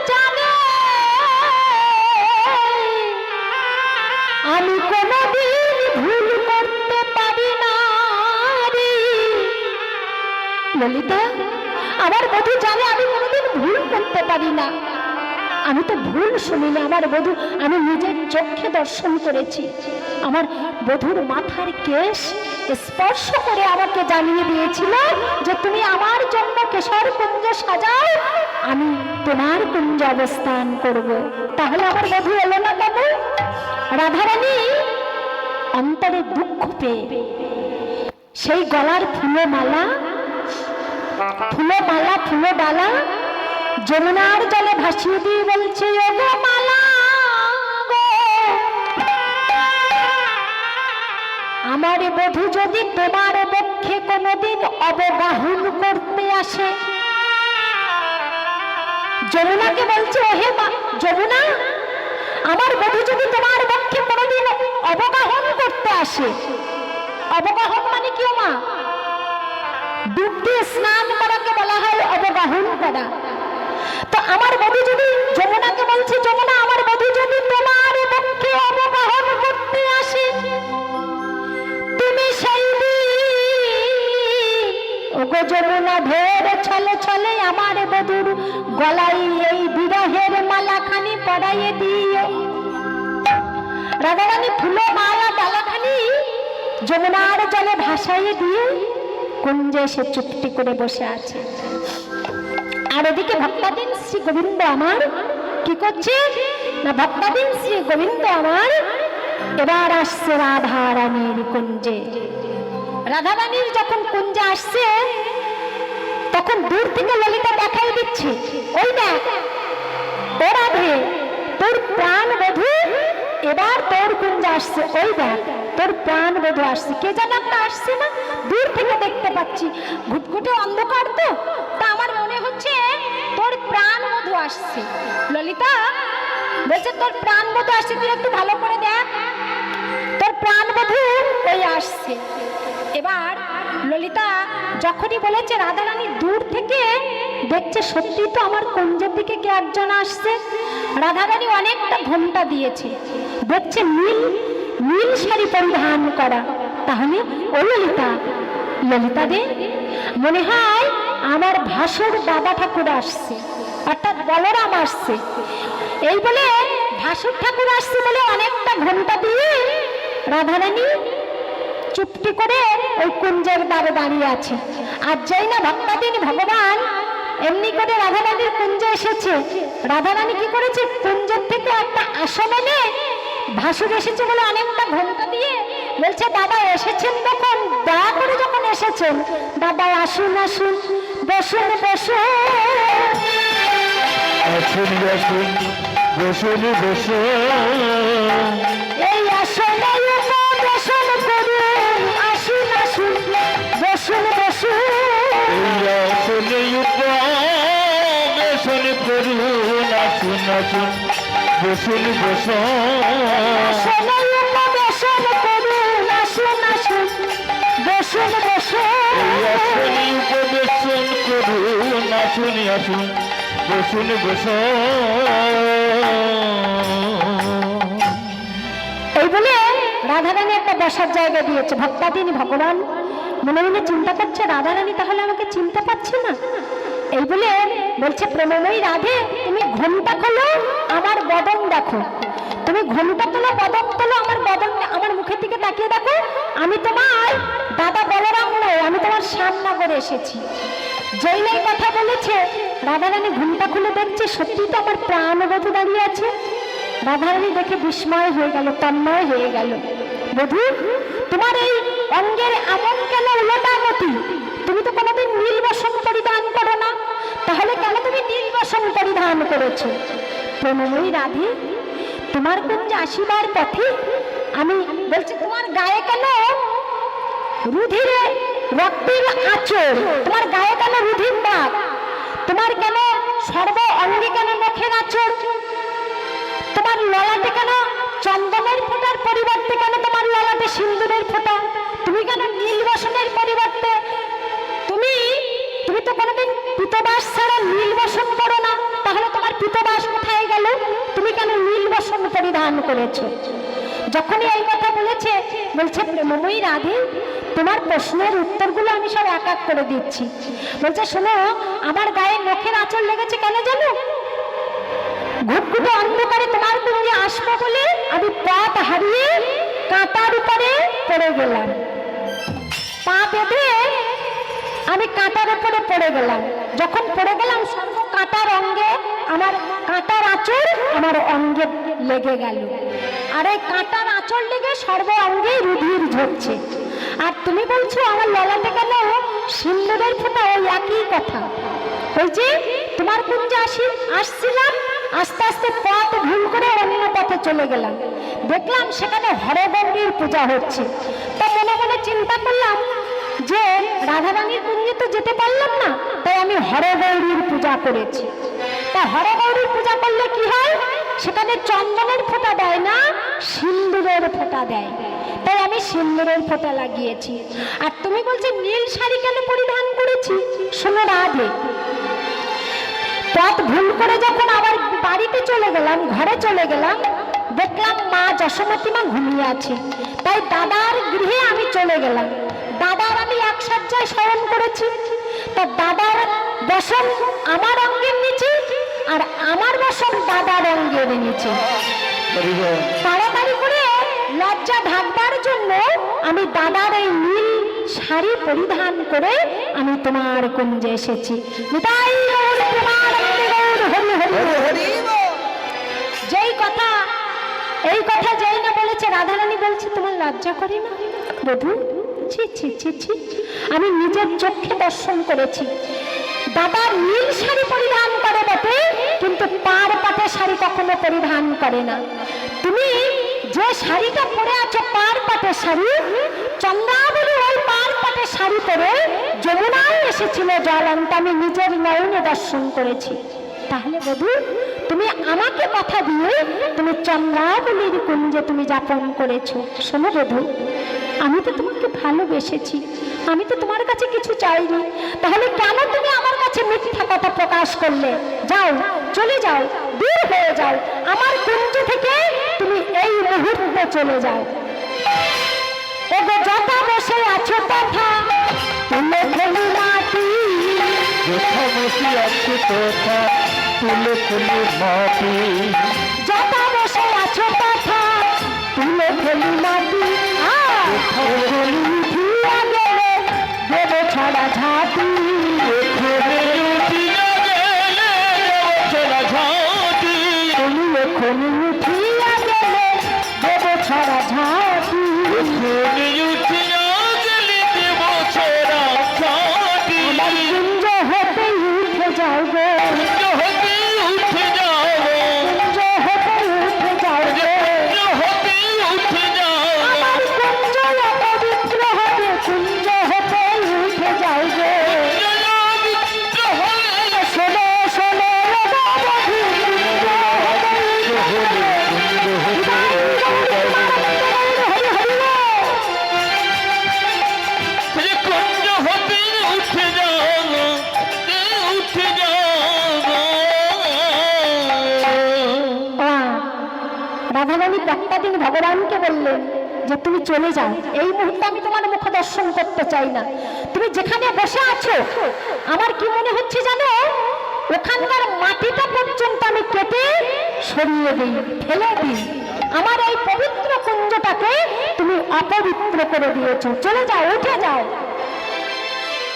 জানে আমি কোনোদিন ভুল করতে পারি না রে। ললিতা, আমার বধূ জানে আমি কোনোদিন ভুল করতে পারি না। আমি তো ভুল শুনিনি, আমার বধূ আমি নিজের চোখে দর্শন করেছি। আমার বধূর মাথার কেশ স্পর্শ করে আমাকে জানিয়ে দিয়েছিল যে তুমি আমার জন্য কেশর কুঞ্জ সাজাও, আমি তোমার কুঞ্জ অবস্থান করব। তাহলে আমার বধূ এলো না কেন? রাধারানী অন্তরে দুঃখ পেয়ে সেই গলার ফুলমালা ফুলডালা যমুনার জলে ভাসিয়ে দিয়ে বলছে, ও গো মালা গো, আমার বধূ যদি তোমার পক্ষে কোনোদিন অবগাহন করতে আসে। যমুনাকে বলছে, ওহে যমুনা, আমার বধূ যদি তোমার পক্ষে কোনোদিন অবগাহন করতে আসে। অবগাহন মানে কি মা? ডুব দিয়ে স্নান করাকে বলা হয় অবগাহন করা। তো আমার বধূ যদি, যমুনাকে বলছে, যমুনা, আমার বধূ যদি তোমার পক্ষে অবগাহন করতে আসে, তুমি সেই ওগো যমুনা ভোর ছলে ছলে আমার বধূর গলায় এই বিরহের মালাখানি পরাইয়ে দিও। রাধারানী ফুলো মালা ডালাখানি যমুনার জলে ভাসাইয়ে দিয়ে কুঞ্জে এসে চুপটি করে বসে আছে। আর ওদিকে ভক্তাধীন শ্রী গোবিন্দ আমার কি করছে না, ভক্তাধীন শ্রী গোবিন্দ আমার এবার আসছে রাধারানীর কুঞ্জে। রাধারানীর যখন কুঞ্জে আসছে, তখন দূর থেকে ললিতা দেখাই দিচ্ছে, ওই দেখ ও রাধে, তোর প্রাণ বধূ এবার তোর কুঞ্জে আসছে, ওই দেখ তোর প্রাণ বধূ আসছে। কে যেন একটা আসছে না, দূর থেকে দেখতে পাচ্ছি, ঘুটঘুটে অন্ধকার তো, তা আমার মনে হচ্ছে তোর প্রাণ বধূ আসছে। ললিতা বলছে তোর প্রাণ বধূ আসছে, তুই একটু ভালো করে দেখ, তোর প্রাণ বধূ ওই আসছে। এবার ললিতা যখনই বলেছে, রাধারানী দূর থেকে দেখছে সত্যি তো আমার কুঞ্জের দিকে কে একজন আসছে। রাধারানী অনেকটা ঘোমটা দিয়েছে, দেখছে নীল নীল শাড়ি পরিধান করা। তাহলে ও ললিতা, ললিতা দে, মনে হয় আমার ভাসুর দাদা ঠাকুর আসছে, অর্থাৎ বলরাম আসছে। এই বলে ভাসুর ঠাকুর আসছে বলে অনেকটা ঘোমটা দিয়ে রাধারানী চুপটি করে ওই কুঞ্জের দ্বারে দাঁড়িয়ে আছে। আর যাই না ভক্তাদিন ভগবান এমনি করে রাধারানীর কুঞ্জে এসেছে, রাধারানী কি করেছে, কুঞ্জের থেকে একটা আসন এনে ভাসুর এসেছে বলে অনেকটা ঘন্টা দিয়ে বলছে, দাদা এসেছেন তখন, দয়া করে যখন এসেছেন দাদা আসুন আসুন, বসুন বসুন, আসুন আসুন, বসুন বসুন, এই আসনে উপবেশন করুন, আসুন আসুন, বসুন বসুন, এই আসনে উপবেশন করুন, আসুন আসুন, বসুন বসুন, আসনে উপবেশন করুন, আসুন আসুন, বসুন বসুন, এই আসনে উপবেশন করুন, আসুন আসুন, বসুন বসুন। এই বলে রাধারানী একটা বসার জায়গা দিয়েছে। ভক্তাদিন ভগবান মনে মনে চিন্তা করছে, রাধারানী তাহলে আমাকে চিনতে পারছে না। এই বলে বলছে, প্রেমময়ী রাধে, তুমি ঘোমটা খোলো, আমার বদন দেখো, তুমি ঘোমটা তোলো, বদন তোলো, আমার বদন, আমার মুখের দিকে তাকিয়ে দেখো, আমি তোমার দাদা বলরাম নয়, আমি তোমার সামনা করে এসেছি। যেই নাই কথা বলেছে, রাধারানী ঘোমটা খুলে দেখছে সত্যি তো আমার প্রাণবধূ দাঁড়িয়ে আছে। রাধারানী দেখে বিস্ময় হয়ে গেল, তন্ময় হয়ে গেল। বধূ, তোমার এই অঙ্গের এমন কেন উলটাগতি? তুমি তো কোনোদিন নীল বসন পরিধান করো না, তাহলে কেন তুমি নীল বসন পরিধান করেছো? প্রণময়ী রাধে, তোমার কুঞ্জে আসিবার পথে আমি বলছি, তোমার গায়ে কেন রুধিরে রক্তের আঁচড়, তোমার গায়ে কেন রুধির দাগ, তোমার কেন সর্ব অঙ্গে কেন নখের আঁচড়, তোমার ললাটে কেন চন্দনের ফোঁটার পরিবর্তে কেন তোমার ললাটে সিন্দুরের ফোঁটা, তুমি কেন নীল বসনের পরিবর্তে, তুমি তুমি তো কোনোদিন পিতবাস ছাড়া নীল বসন করো না, তাহলে তোমার পিতবাস কোথায় গেল? তুমি কেন নীল বসন পরিধান করেছো? যখনই এই কথা বলেছে, বলছে, প্রেমময়ী রাধে, তোমার প্রশ্নের উত্তরগুলো আমি সব এক এক করে দিচ্ছি। বলছে, শোনো, আমার গায়ে নখের আঁচড় লেগেছে কেন জানো? ঘুটঘুটে অন্ধকারে তোমার কুঞ্জে আসবো বলে আমি পথ হারিয়ে কাঁটার উপরে পড়ে গেলাম, পা বেঁধে আমি কাঁটার উপরে পড়ে গেলাম। যখন পড়ে গেলাম, সর্ব কাঁটার অঙ্গে আমার কাঁটার আঁচড় আমার অঙ্গে লেগে গেল, আর এই কাঁটার আঁচড় লেগে সর্ব অঙ্গে রুধির ঝরছে। আর তুমি বলছো আমার ললাটে কেন সিন্দুরের ফোঁটা? ওই একই কথা। ওই যে তোমার কুঞ্জে আসছিলাম, আস্তে আস্তে পথ ভুল করে অন্য পথে চলে গেলাম, দেখলাম সেখানে হরগৌরীর পূজা হচ্ছে। তা মনে মনে চিন্তা করলাম যে রাধারানীর কুঞ্জে তো যেতে পারলাম না, তাই আমি হরগৌরীর পূজা করেছি। তা হরগৌরীর পূজা করলে কি হয়? সেখানে চন্দনের ফোঁটা দেয় না, সিন্দুরের ফোঁটা দেয়, তাই আমি সিন্দুরের ফোঁটা লাগিয়েছি। আর তুমি বলছো নীল শাড়ি কেন পরিধান করেছি? শোনো রাধে, পথ ভুল করে যখন আবার বাড়িতে চলে গেলাম, ঘরে চলে গেলাম, দেখলাম মা যশোমতী মা ঘুমিয়ে আছে, তাই দাদার গৃহে আমি চলে গেলাম। দাদার আমি এক সজ্জায় শয়ন করেছি, তা দাদার বসন আমার অঙ্গের নিচে, আর আমার বসন দাদার অঙ্গের নিচে। তাড়াতাড়ি করে লজ্জা ঢাকবার জন্য আমি দাদার এই নীল শাড়ি পরিধান করে আমি তোমার কুঞ্জে এসেছি। নিতাই গৌর প্রেমানন্দে গৌর হরি হরি হরি। যেই কথা এই কথা যেই না বলেছে, রাধারানী বলছে, তোমার লজ্জা করে না বধূ? ছি ছি ছি ছি, আমি নিজের চোখে দর্শন করেছি দাদা নীল শাড়ি পরিধান করে বটে, কিন্তু পাড় পাটে শাড়ি কখনো পরিধান করে না। তুমি যে শাড়িটা পরে আছো পাড় পাটের শাড়ি, চন্দ্রাবলী ওই পাড় পাটের শাড়ি পরে যমুনায় এসেছিল জল আনতে, আমি নিজের নয়নে দর্শন করেছি। তাহলে বধূ তুমি আমাকে কথা দিয়ে তুমি চন্দ্রাবলীর কুঞ্জে তুমি যাপন করেছো। শোনো বধূ, আমি তো তোমাকে ভালোবেসেছি, আমি তো তোমার কাছে কিছু চাইনি, তাহলে কেন তুমি আমার কাছে মিথ্যা কথা প্রকাশ করলে? যাও, চলে যাও, দূর হয়ে যাও আমার কুঞ্জ থেকে, তুমি এই মুহূর্তে চলে যাও। ওগো যথা বসে আছো তথা তুলে ফেলি মাটি, যথা বসে আছো তথা তুলে ফেলি মাটি, যথা বসে আছো তথা তুলে ফেলি মাটি। উঠিয়া গেলে দেব ছড়া ঝাঁটি, উঠিয়া গেলে দেব ছড়া ঝাঁটি, তুমি এখনই উঠিয়া গেলে দেব ছড়া ঝাঁটি। উঠিয়া গেলে দেব ছড়া ঝাঁটি। আমার কুঞ্জ হতে উঠে যাও গো, কুঞ্জ হতে উঠে যাও, কুঞ্জ হতে উঠে যাও গো, কুঞ্জ হতে উঠে যাও। আমার কুঞ্জ অপবিত্র হবে, কুঞ্জ হতে উঠে যাও গো। জয়াবিত্র হলে শোনো শোনো গো বধূ, কুঞ্জ হতে উঠে যাও গো। হরি হরি গো। কুঞ্জ হতে উঠে যাও, উঠে যাও। রাধারানী একটা দিন ভগবানকে বললেন যে তুমি চলে যাও, এই মুহূর্তে আমি তোমার মুখ দর্শন করতে চাই না। তুমি যেখানে বসে আছো আমার কি মনে হচ্ছে জানো, ওখানকার মাটিটা পর্যন্ত আমি কেটে সরিয়ে দিই, ফেলে দিই। আমার এই পবিত্র কুঞ্জটাকে তুমি অপবিত্র করে দিয়েছো, চলে যাও, উঠে যাও।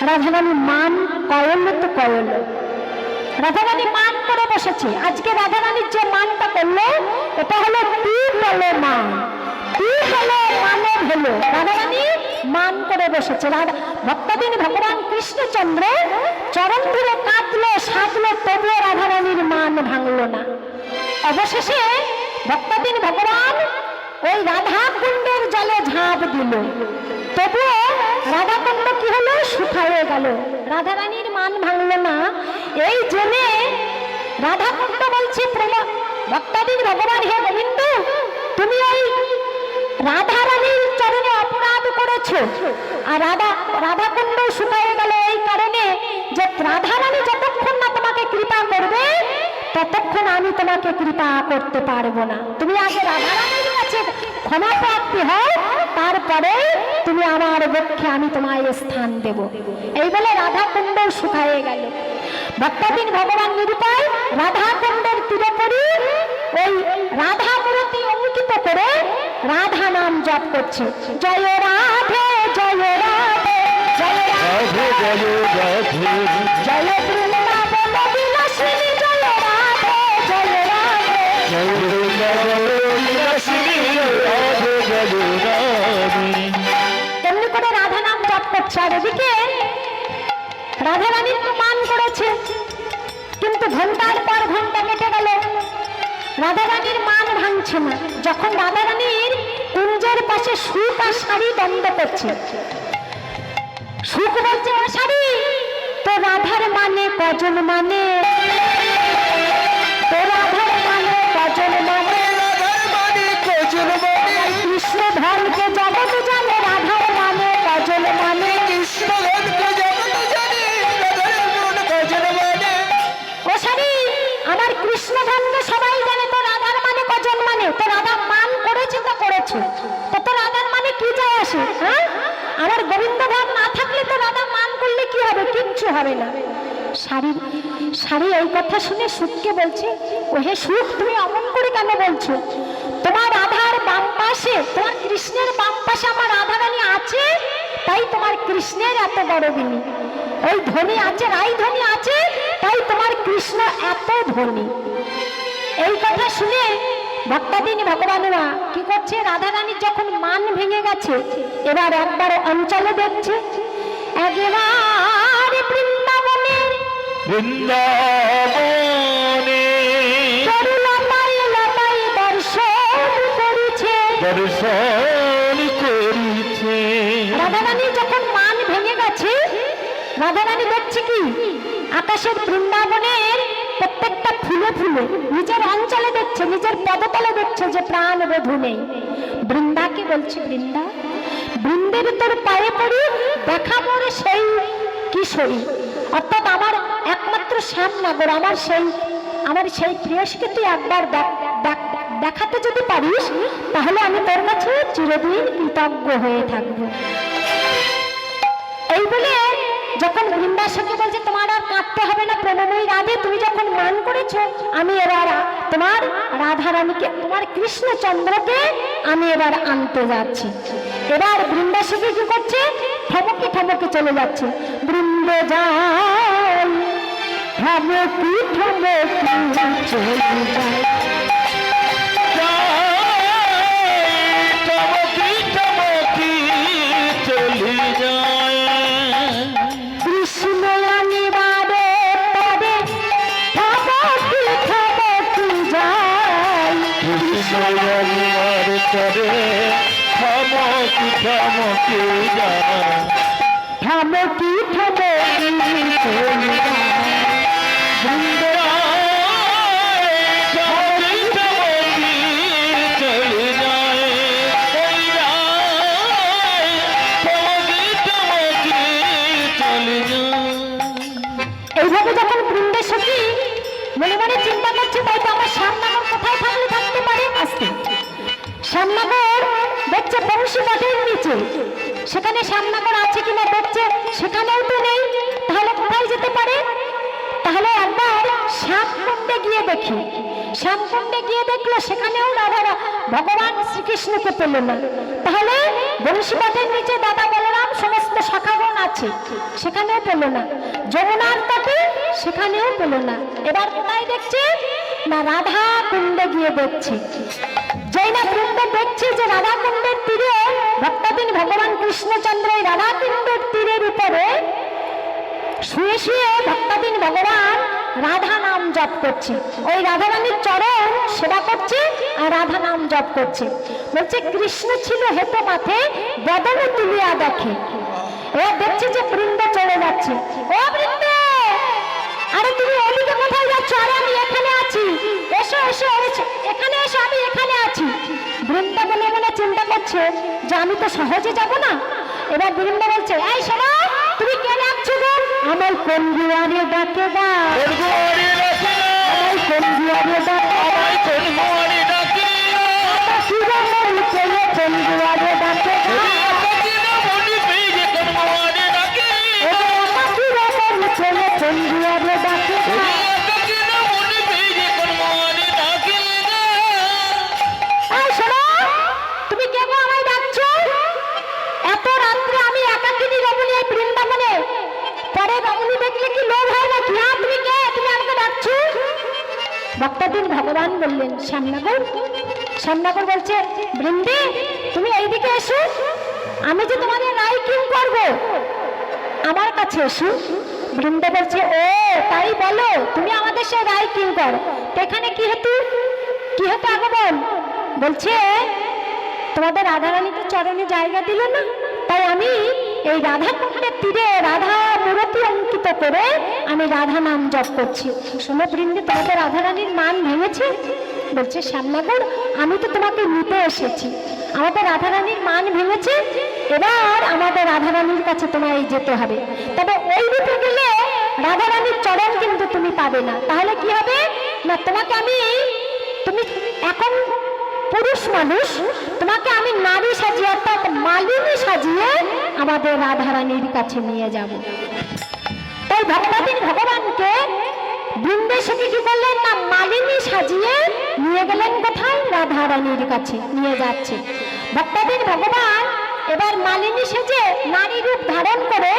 রাধারানী মান কয়ল তো কয়ল, রাধারানী মান করে বসেছে। আজকে রাধারানীর যে মানটা করলো এটা হলো তিরতলে মান, তিরতলে মানের হলো রাধারানী মান করে বসেছে। ভক্তদিন ভগবান কৃষ্ণচন্দ্র চরণ ধরে কাঁদলো সাধলো, তবুও রাধারানীর মান ভাঙলো না। অবশেষে ভক্তদিন ভগবান ওই রাধা কুণ্ডের জলে ঝাঁপ দিল, তবুও রাধাকুণ্ড কি হলো, শুকায়ে গেল। রাধারানীর মান ভাঙলো না। এই জেনে রাধাকুণ্ড বলছে ভক্তাদিন ভগবান, হে গোবিন্দ, তুমি ওই রাধারানীর চরণে অপরাধ করেছো, আর রাধাকুণ্ড শুকায়ে গেল এই কারণে যে রাধারানী যতক্ষণ না তোমাকে কৃপা করবে ততক্ষণ আমি তোমাকে কৃপা করতে পারবো না। তুমি আগে রাধারানীর কাছে ক্ষমা প্রাপ্তি হও, তারপরে তুমি আমার বক্ষে আমি তোমায় স্থান দেব। এই বলে রাধাকুণ্ড শুকায়ে গেল। ভক্তদিন ভগবান নিরুপায় রাধাকুণ্ডের তীরে পড়ি ওই রাধা মূর্তি অঙ্কিত করে রাধা নাম জপ করছে। জয় রাধে জয় রাধে জয় রাধে রাধে জয় রাধে, জয় বৃন্দাবন বিলাসিনী, জয় রাধে জয় রাধে। জয় বিলাসিনী, রাধে জয় রাধে। এমনি করে রাধা নাম জপ করছে। আর এদিকে রাধারানীর তো মান করেছে, কিন্তু ঘন্টার পর ঘন্টা কেটে গেল, রাধারানীর মান ভাঙছে না। যখন রাধারানীর কুঞ্জের পাশে সুখ আর শাড়ি দ্বন্দ্ব করছে, সুখ বলছে ও শাড়ি তো রাধার মানে কজন মানে, তো রাধার মানে কজন মানে, রাধার মানে কজন মানে, কৃষ্ণ ধনকে জগৎ জানে, রাধার মানে কজন মানে, কৃষ্ণ ধনকে জগৎ জানে, রাধার মন কজন মানে। ও শাড়ি আমার কৃষ্ণ ধনকে সবাই জানে, তো রাধার মানে কজন মানে, তো রাধা মান করেছে তো করেছে, তো রাধার মানে কি যায় আসে? হ্যাঁ, আমার গোবিন্দ ধাম না থাকলে তো রাধা মান করলে কি হবে? কিচ্ছু হবে না। শাড়ি এই কথা শুনে সুখকে বলছে, ও হে সুখ, তুমি অমন করে কেন বলছো? তোমার রাধার বাম পাশে, তোমার কৃষ্ণের বাম পাশে আমার রাধারানী আছে, তাই তোমার কৃষ্ণের এত বড় বিনি। ওই ধনী আছে, রাই ধনী আছে, তাই তোমার কৃষ্ণ এত ধনী। এই কথা শুনে ভক্তাদিনী ভগবানেরা কি করছে, রাধারানীর যখন মান ভেঙে গেছে এবার একবার অঞ্চলে দেখছে। একবার বৃন্দাবনের বৃন্দাবনে তরু লতাই লতাই দর্শন করিছে। দর্শন করিছে। রাধারানী যখন মান ভেঙে গেছে, রাধারানী দেখছে কি আকাশের বৃন্দাবনের প্রত্যেকটা ফুলে ফুলে নিজের অঞ্চলে দেখছে, নিজের পদতলে দেখছে যে প্রাণ বধূ নেই। বৃন্দাকে বলছে, বৃন্দা, বৃন্দের তোর পায়ে পড়ি, দেখা মোরে সেই কিশোরী, অর্থাৎ আমার একমাত্র শ্যামনগর, আমার সেই প্রেয়সীকে তুই একবার দেখাতে যদি পারিস, তাহলে আমি তোর কাছে চিরদিন কৃতজ্ঞ হয়ে থাকবো। এই বলে যখন বৃন্দার সঙ্গে বলছে, তোমার আর কাঁদতে হবে না প্রেমময়ী রাধে, তুমি যখন মান করেছো, আমি এবার তোমার রাধারানীকে, তোমার কৃষ্ণচন্দ্রকে আমি এবার আনতে যাচ্ছি। এবার বৃন্দার সঙ্গে কি করছে, ঠমকে ঠমকে চলে যাচ্ছে। বৃন্দ যায় ঠমকি ঠমকি চলে যায়, চমকি চমকি চলি যায়। কৃষ্ণ নিবারে তবে ঠমকি ঠমকি যায়, কৃষ্ণর করে থমকি থমকি যায়। ঠমকি ঠমকি চলে যায়। বৃন্দ চমকি চমকি চলি যায়। ওই যায় চমকি চমকি চলি যায়। এইভাবে যখন বৃন্দের সখী মনে মনে চিন্তা করছে, তাই তো আমার শ্যামনগর কোথায় থাকলে থাকতে পারে। আসতে শ্যামনগর দেখছে বংশী বটের নিচে, সেখানে শ্যামনগর আছে কিনা দেখছে, সেখানেও তো নেই, তাহলে কোথায় যেতে পারে। তাহলে একবার শ্যামকুণ্ডে গিয়ে দেখি, শ্যামকুণ্ডে গিয়ে দেখলো সেখানেও রাধারা ভগবান শ্রীকৃষ্ণকে পেল না। তাহলে বংশী বটের নিচে দাদা বলরাম সমস্ত শাখাগণ আছে, সেখানেও পেল না। যমুনার তটে, সেখানেও পেল না। এবার কোথায় দেখছে না, রাধা কুণ্ডে গিয়ে দেখছে। যেই না কুণ্ডে দেখছে যে রাধা কুণ্ডের তীরে ভক্তাধীন ভগবান কৃষ্ণচন্দ্র এই রাধা কুণ্ডের তীরের উপরে শুয়ে শুয়ে ভক্তাধীন ভগবান রাধা নাম জপ করছে, ওই রাধারানীর চরণ সেবা করছে আর রাধা নাম জপ করছে। বলছে, কৃষ্ণ ছিল হেত মাথে বদন তুলিয়া দেখে। ও দেখছে যে বৃন্দ চলে যাচ্ছে। ও বৃন্দ, আরে তুমি ওদিকে কোথায় যাচ্ছ? আরে আমি এখানে আছি, এসো এসো এসো, এখানে এসো, আমি এখানে আছি। বৃন্দা মনে মনে চিন্তা করছে যে আমি তো সহজে যাব না। এবার বৃন্দা বলছে, এই শোনো, তুমি কে ডাকছো গো? আমার কোন দুয়ারে ডাকে দা, কোন গুয়ারে ডাকে, আমার কোন দুয়ারে ডাকে, আমায় কোন গুয়ারে ডাকে, আমার শিরমল চলে কোন দুয়ারে ডাকে দা, মনি পেয়ে কোন গুয়ারে ডাকে, আমার শিরমল চলে কোন দুয়ারে ডাকে দা। মনি পেয়ে কোন গুয়ারে ডাকে। এই শোনো, তুমি কে গো আমায় ডাকছো? এত রাত্রে আমি একাকিনী রমণী এই বৃন্দাবনে, পরে রমণী দেখলে কি লোভ হয় নাকি? হ্যাঁ, তুমি কে? তুমি আমাকে ডাকছো? ভক্তাধীন ভগবান বললেন, শ্যামনগর। শ্যামনগর বলছে, বৃন্দে তুমি এইদিকে এসো, আমি যে তোমাদের রায় কিং করবো, আমার কাছে এসো। বৃন্দে বলছে, ও তাই বলো, তুমি আমাদের সে রায় কিং করো, তো এখানে কি হেতু, কি হেতু আগে বল। বলছে, তোমাদের রাধারানী তো চরণে জায়গা দিল না, তাই আমি এই রাধা কুণ্ডের তীরে রাধা মূর্তি অঙ্কিত করে আমি রাধা নাম জপ করছি। শোনো বৃন্দে, তোমাদের রাধারানীর মান ভেঙেছে। বলছে, শ্যামনগর, আমি তো তোমাকে নিতে এসেছি, আমাদের রাধারানীর মান ভেঙেছে, এবার আমাদের রাধারানীর কাছে তোমায় যেতে হবে। তবে ওই রূপে গেলে রাধারানীর চরণ কিন্তু তুমি পাবে না। তাহলে কি হবে না, তোমাকে আমি, তুমি এখন পুরুষ মানুষ, তোমাকে আমি নারী সাজিয়ে অর্থাৎ মালিনী সাজিয়ে আমাদের রাধারানীর কাছে নিয়ে যাব। তাই ভক্তাধীন ভগবানকে বৃন্দেশ্বরী কি করলেন না, মালিনী সাজিয়ে নিয়ে গেলেন কোথায়, রাধারানীর কাছে নিয়ে যাচ্ছে। ভক্তাধীন ভগবান এবার মালিনী সেজে, নারী রূপ ধারণ করে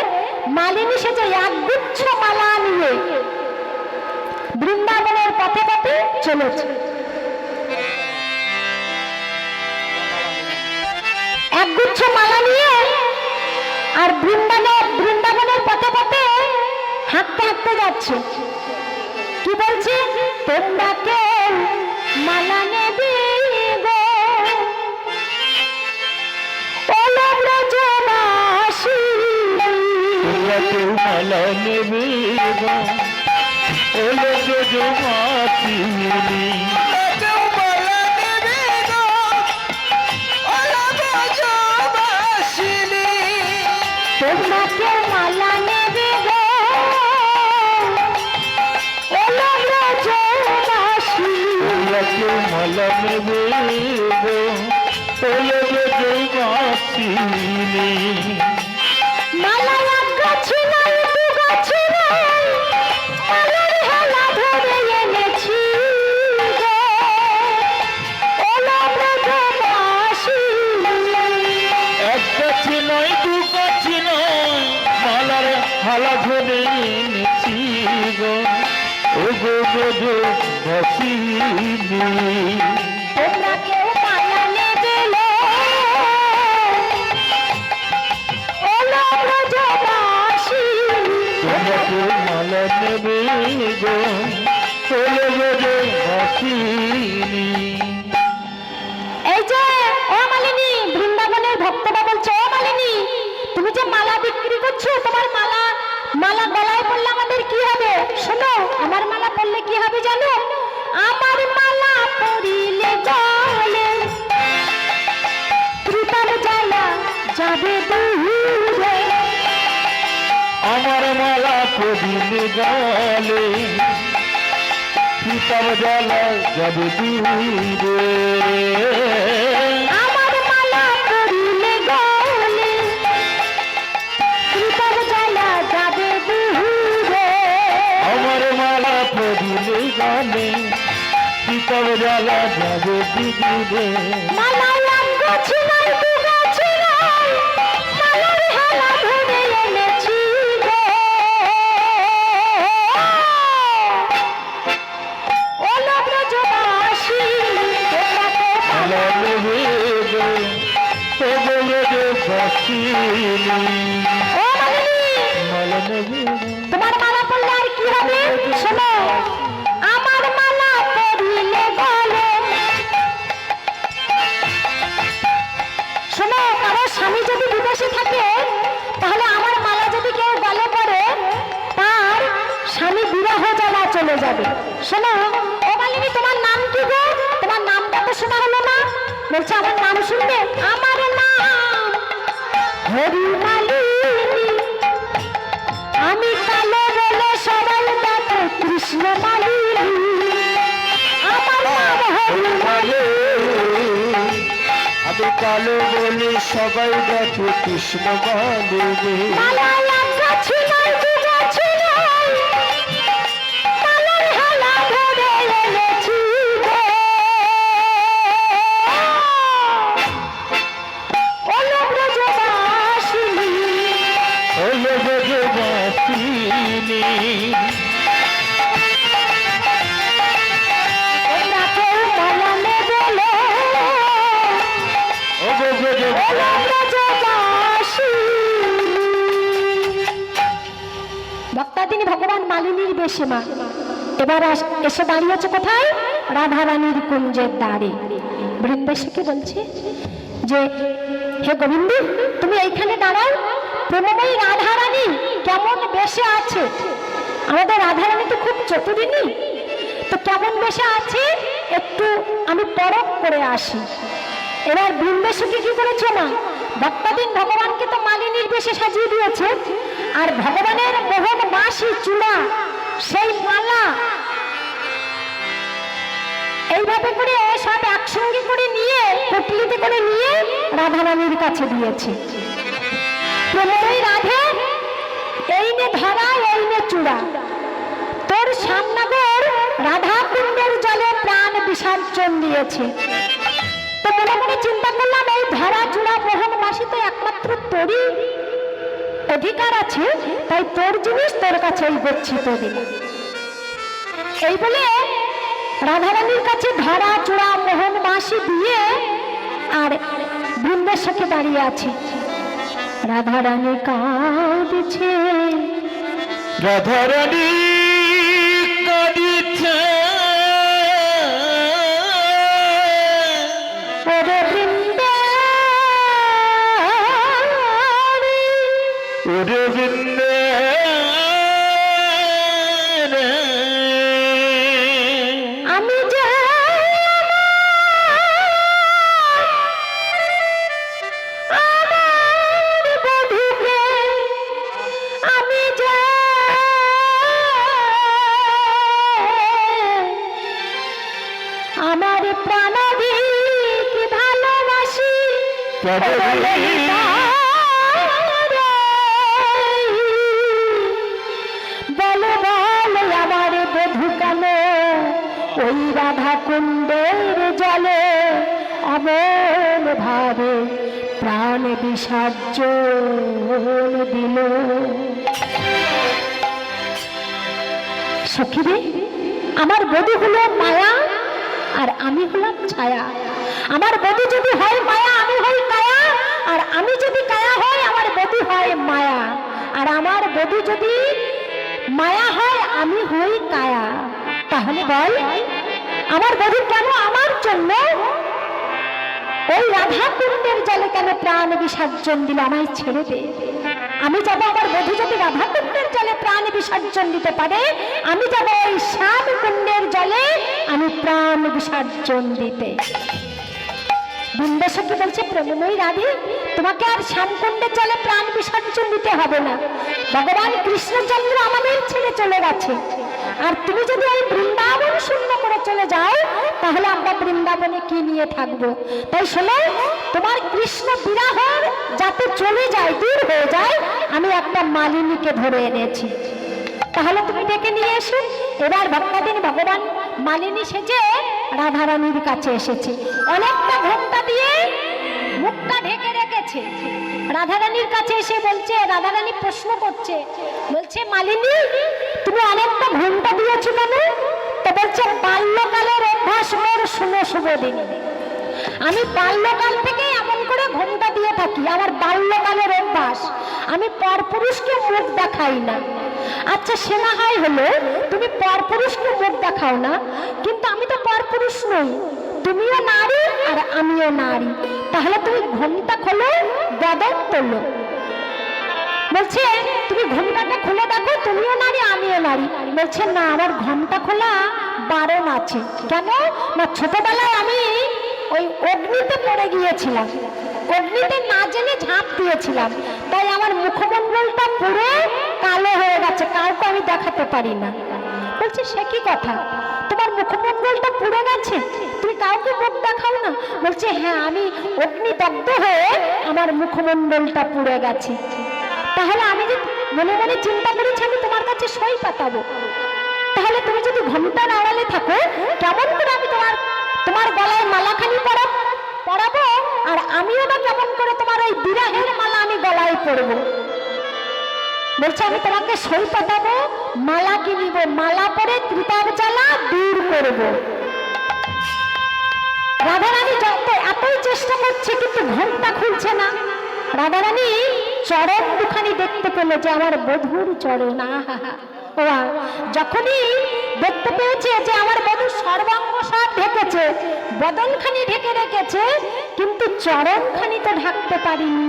মালিনী সেজে একগুচ্ছ মালা নিয়ে বৃন্দাবনের পথে পথে চলেছে। একগুচ্ছ মালা নিয়ে আর বৃন্দাবনের পথে পথে হাঁটতে করতে যাচ্ছে। কি বলছে? তোমরা কেউ মালা নেবে গো, ওলো ব্রজবাসী। তোমরা কেউ মালা নেবে গো, ওলো ব্রজবাসী। কেউ মালা নেবে গো, ওলো ব্রজবাসিনী। তোমরা কেউ মালা নেবে গো, ওলো ব্রজবাসী। তোমরা কেউ মালা নেবে গো, ওলো ব্রজবাসী। মালা এক গাছে নাই, দু গাছে নাই, মালার হেলা ধরে এনেছি গো, ওলো ব্রজবাসী। এক গাছে নয়, দু গাছে নয়, মালার হালা ধরে এনেছি গো, ও গো ব্রজবাসিনী। তোমরা কেউ মালা নেবে গো, ওলো ব্রজবাসী। তোমরা কেউ মালা নেবে গো, ওলো ব্রজবাসিনী। এই যে ও মালিনী, বৃন্দাবনের ভক্তরা বলছে, ও মালিনী, তুমি যে মালা বিক্রি করছো, তোমার মালা গলায় পড়লে আমাদের কি হবে? শোনো, আমার মালা পড়লে কি হবে জানো? আমার মালা পরিলে গলে ত্রিতার জ্বালা যাবে দূরে। আমার মালা পদিলে গলে পিতার জ্বালা যাবে দূরে। আমার মালা পরিলে গলে ত্রিতার জ্বালা যাবে দূরে। আমার মালা পদিলে গলে পিতার জ্বালা যাবে দূরে। মালা এক গাছে নাই, দু গাছে নাই, মালার হেলা ধরে এনেছি গো, ওলো ব্রজবাসী। তোমরা কেউ মালা নেবে গো, ও গো ব্রজবাসিনী। ও মালিনী, মালা নেবে গো, তোমার মালা পড়লে আর কি হবে? শোনো, আমার মালা পরিলে গলে। শোনো, কারো স্বামী যদি বিদেশে থাকে, তাহলে আমার মালা যদি কেউ গলে পড়ে, তার স্বামী বিবাহ জ্বালা চলে যাবে। শোনো, ও মালিনী, তোমার নাম কি গো? তোমার নামটা তো শোনা হলো না। বলছে আমার নাম শুনবে? আমার নাম হরি মালিনী। আমি কালো বলে সবাই দেখে কৃষ্ণ মালিনী। আমার নাম হরি মালিনী। আমি কালো বলে সবাই দেখে কৃষ্ণ মালিনী। মালা এক গাছে নাই, দু গাছে নাই, মালার হেলা ধরে এনেছি গো, ওলো ব্রজবাসিনী। ওলো ব্রজবাসিনী। তোমরা কেউ মালা নেবে গো, ও গো ওলো ব্রজবাসী। ভক্তাদিনী ভগবান মালিনীর বেশে মা এবার এসে দাঁড়িয়েছে কোথায়? রাধারানীর কুঞ্জের দ্বারে। বৃন্দেশকে বলছে যে, হে গোবিন্দ, তুমি এইখানে দাঁড়াও। প্রেমময়ী রাধারানী কেমন বেশে আছে? আমাদের রাধারানী তো খুব চতুরিনী, তো কেমন বেশে আছে একটু আমি পরখ করে আসি। এবার বৃন্দেশকে কি করেছে না, ভক্তাদিন ভগবানকে তো মালিনীর বেশে সাজিয়ে দিয়েছে, আর ভগবানের মোহন বাঁশি চূড়া, সেই মালা এইভাবে করে সব একসঙ্গে করে নিয়ে পুটলিতে করে নিয়ে রাধারানীর কাছে দিয়েছে। প্রেমময়ী রাধে, এই নে ধরা, এই নে চূড়া, তোর সামনাগর রাধা কুণ্ডের জলে প্রাণ বিসর্জন দিয়েছে। তো মনে মনে চিন্তা করলাম, এই ধরা চূড়া মোহন বাসী তো একমাত্র তোরই অধিকার আছে, তাই তোর জিনিস তোর কাছে এই গচ্ছিত দিল। এই বলে রাধারানীর কাছে ধরা চূড়া মোহন বাসী দিয়ে আর বৃন্দেশ্বরকে দাঁড়িয়ে আছে। রাধারানী কাঁদছে রাধারানী কাঁদিছে ওরে বৃন্দাবনী, ওরে বৃন্দে আমি যে আমার বধূকে, আমি যে আমার প্রাণাধিক ভালোবাসি, বলো বলো আমার বধূ কেন ওই রাধা কুণ্ডের জলে অমন ভাবে প্রাণ বিসর্জন দিল। সখী রে, আমার বধূ হলো মায়া আর আমি হলাম ছায়া। আমার বধূ যদি হয় মায়া, আমি হই কায়া, আর আমি যদি কায়া হয় আমার বধূ হয় মায়া, আর আমার বধূ যদি মায়া হয় আমি হই কায়া। তাহলে বল, আমার বধূ কেন আমার জন্য ওই রাধা কুণ্ডের জলে কেন প্রাণ বিসর্জন দিল? আমায় ছেড়ে দে, আমি যাব। আমার বধূ যদি রাধা কুণ্ডের জলে প্রাণ বিসর্জন দিতে পারে, আমি যাব ওই শ্যাম কুণ্ডের জলে আমি প্রাণ বিসর্জন দিতে। বৃন্দাসখী বলছে, প্রেমময়ী রাধে, তোমাকে আর শ্যামকুণ্ডের জলে প্রাণ বিসর্জন দিতে হবে না। ভগবান কৃষ্ণচন্দ্র আমাদের ছেড়ে চলে গেছে, আর তুমি যদি ওই বৃন্দাবন শূন্য করে চলে যাও, তাহলে আমরা বৃন্দাবনে কি নিয়ে থাকবো? তাই শোনো, তোমার কৃষ্ণ বিরাহর যাতে চলে যায়, দূর হয়ে যায়, আমি একটা মালিনীকে ধরে এনেছি। তাহলে তুমি ডেকে নিয়ে এসো। এবার ভক্তদিন ভগবান মালিনী সেজে রাধারানীর কাছে এসেছে, অনেকটা ঘোমটা দিয়ে মুখটা ঢেকে রেখেছে। রাধারানীর কাছে এসে বলছে, রাধারানী প্রশ্ন করছে, বলছে মালিনী তুমি অনেকটা ঘোমটা দিয়েছো কেন? তো বলছে, বাল্যকালের অভ্যাস মোর শুনো শুভদিনী, আমি বাল্যকাল থেকে এমন করে ঘোমটা দিয়ে থাকি, আমার বাল্যকালের অভ্যাস, আমি পরপুরুষকে মুখ দেখাই না। আচ্ছা সে না হয় হলো, তুমি পরপুরুষকে মুখ দেখাও না, কিন্তু আমি তো পরপুরুষ নই, তুমিও নারী আর আমিও নারী, তাহলে তুমি ঘোমটা খোলো, বদন তোলো। বলছে, তুমি ঘোমটাটা খুলে দেখো, তুমিও নারী আমিও নারী। বলছে, না, আমার ঘোমটা খোলা বারণ আছে। কেন? না, ছোটবেলায় আমি ওই অগ্নিতে পড়ে গিয়েছিলাম, অগ্নিতে না জেনে ঝাঁপ দিয়েছিলাম, তাই আমার মুখমণ্ডলটা পুরো কালো হয়ে গেছে, কাউকে আমি দেখাতে পারি না। বলছে, সে কি কথা, তোমার মুখমণ্ডলটা পুড়ে গেছে, তুমি কাউকে মুখ দেখাও না? বলছে, হ্যাঁ, আমি অগ্নিদগ্ধ হয়ে আমার মুখমণ্ডলটা পুড়ে গেছে। তাহলে আমি যে মনে মনে চিন্তা করেছি আমি তোমার কাছে সই পাতাবো, তাহলে তুমি যদি ঘোমটার আড়ালে থাকো, কেমন করে আমি তোমার গলায় মালাখানি পরাবো, আর আমিও বা কেমন করে তোমার ওই বিরাহের মালা আমি গলায় পরবো? বলছে, আমি তোমাকে সই পাতাবো, মালা কিনিব, মালা পরে ত্রিতাব জ্বালা দূর করবো। রাধারানী এতই চেষ্টা করছে, কিন্তু ঘোমটা খুলছে না। রাধারানী চরণ দুখানি দেখতে পেল, যে আমার বধূর চরণ। যখনই দেখতে পেয়েছে যে আমার বধূ সর্বাঙ্গ সব ঢেকেছে, বদনখানি ঢেকে রেখেছে, কিন্তু চরণখানি তো ঢাকতে পারিনি,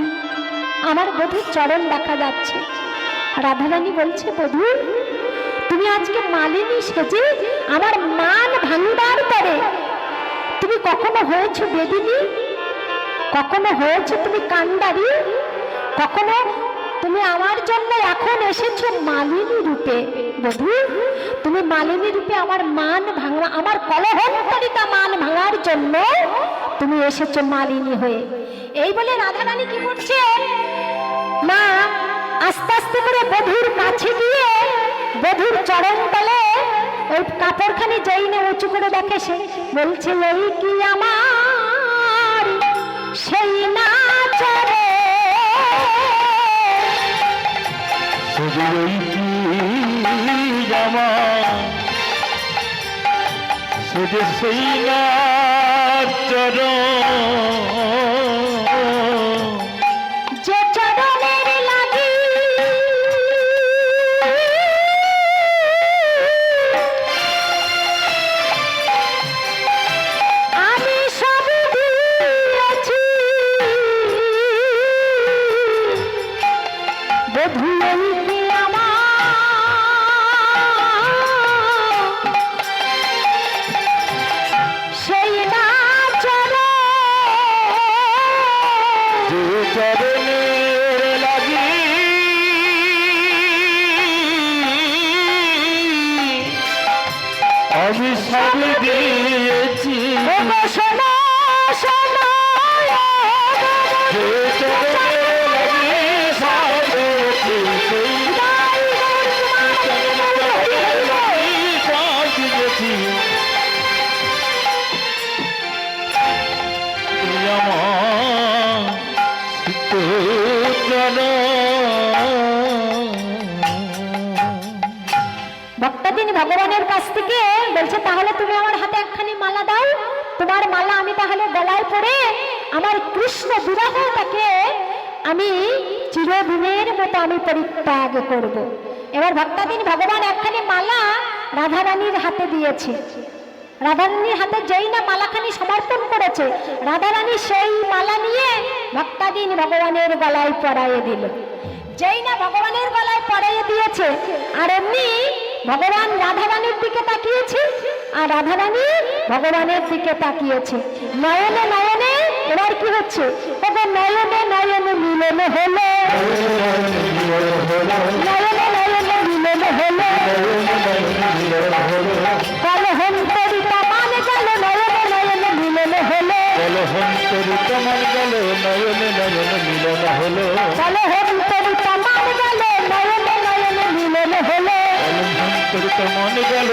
আমার বধূর চরণ দেখা যাচ্ছে। রাধারানী বলছে, বধূ তুমি আজকে মালিনী সেজে আমার মান ভাঙিবার পরে তুমি কখনো হয়েছো বেদিনী, কখনো হয়েছে তুমি কান্ডারি, কখনো তুমি আমার জন্য এখন এসেছো মালিনী রূপে। বধূ তুমি মালিনী রূপে আমার মান ভাঙা, আমার কলহকারিতা মান ভাঙার জন্য তুমি এসেছো মালিনী হয়ে। এই বলে রাধারানী কি করছে, মা আস্তে আস্তে করে বধূর কাছে গিয়ে বধূর চরণ তলে ওই কাপড়খানি যেই না উঁচু করে দেখে, সে বলছে, এই কি আমার সেই না চরে, সেই না যে চরণের লাগি বধূ এই কি আমার সেই না চলে যে চরণে লাগি আমি সব দিয়েছি ওগো শোনো শোনো যে চরণে লাগি সব দিয়েছি সব দিয়েছি তুমি আমার ভক্তদিন ভগবানের কাছ থেকে বলছে তাহলে তুমি আমার হাতে একখানি মালা দাও, তোমার মালা আমি তাহলে গলায় পরে আমার কৃষ্ণ বিরহ তাকে আমি চিরদিনের মতো আমি পরিত্যাগ করব। এবার ভক্তদিন ভগবান একখানি মালা রাধারানীর হাতে দিয়েছে। রাধারানীর হাতে যেই না মালাখানি সমর্পণ করেছে, রাধারানী সেই মালা নিয়ে ভক্তাদিন ভগবানের গলায় পরাইয়ে দিল। যেই না ভগবানের গলায় পরাইয়ে দিয়েছে, আর এমনি ভগবান রাধারানীর দিকে তাকিয়েছে, আর রাধারানী ভগবানের দিকে তাকিয়েছে। নয়নে নয়নে এবার কি হচ্ছে, ওগো নয়নে নয়নে মিলন হলো, নয়নে নয়নে মিলন হলো, কলহন্তরিতা মান গেল নয়নে নয়নে মিলন হলো, কলহন্তরিত মন গেল নয়নে নয়নে মিলন হলো, কলহন্তরিতা মান গেল নয়নে নয়নে মিলন হলো, কলহন্তরিত মন গেল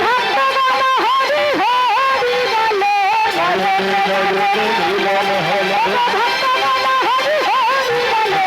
ভক্তগণ হরি হরি বলে নয়নে নয়নে মিলন হলো, ভক্তগণ হরি হরি বলে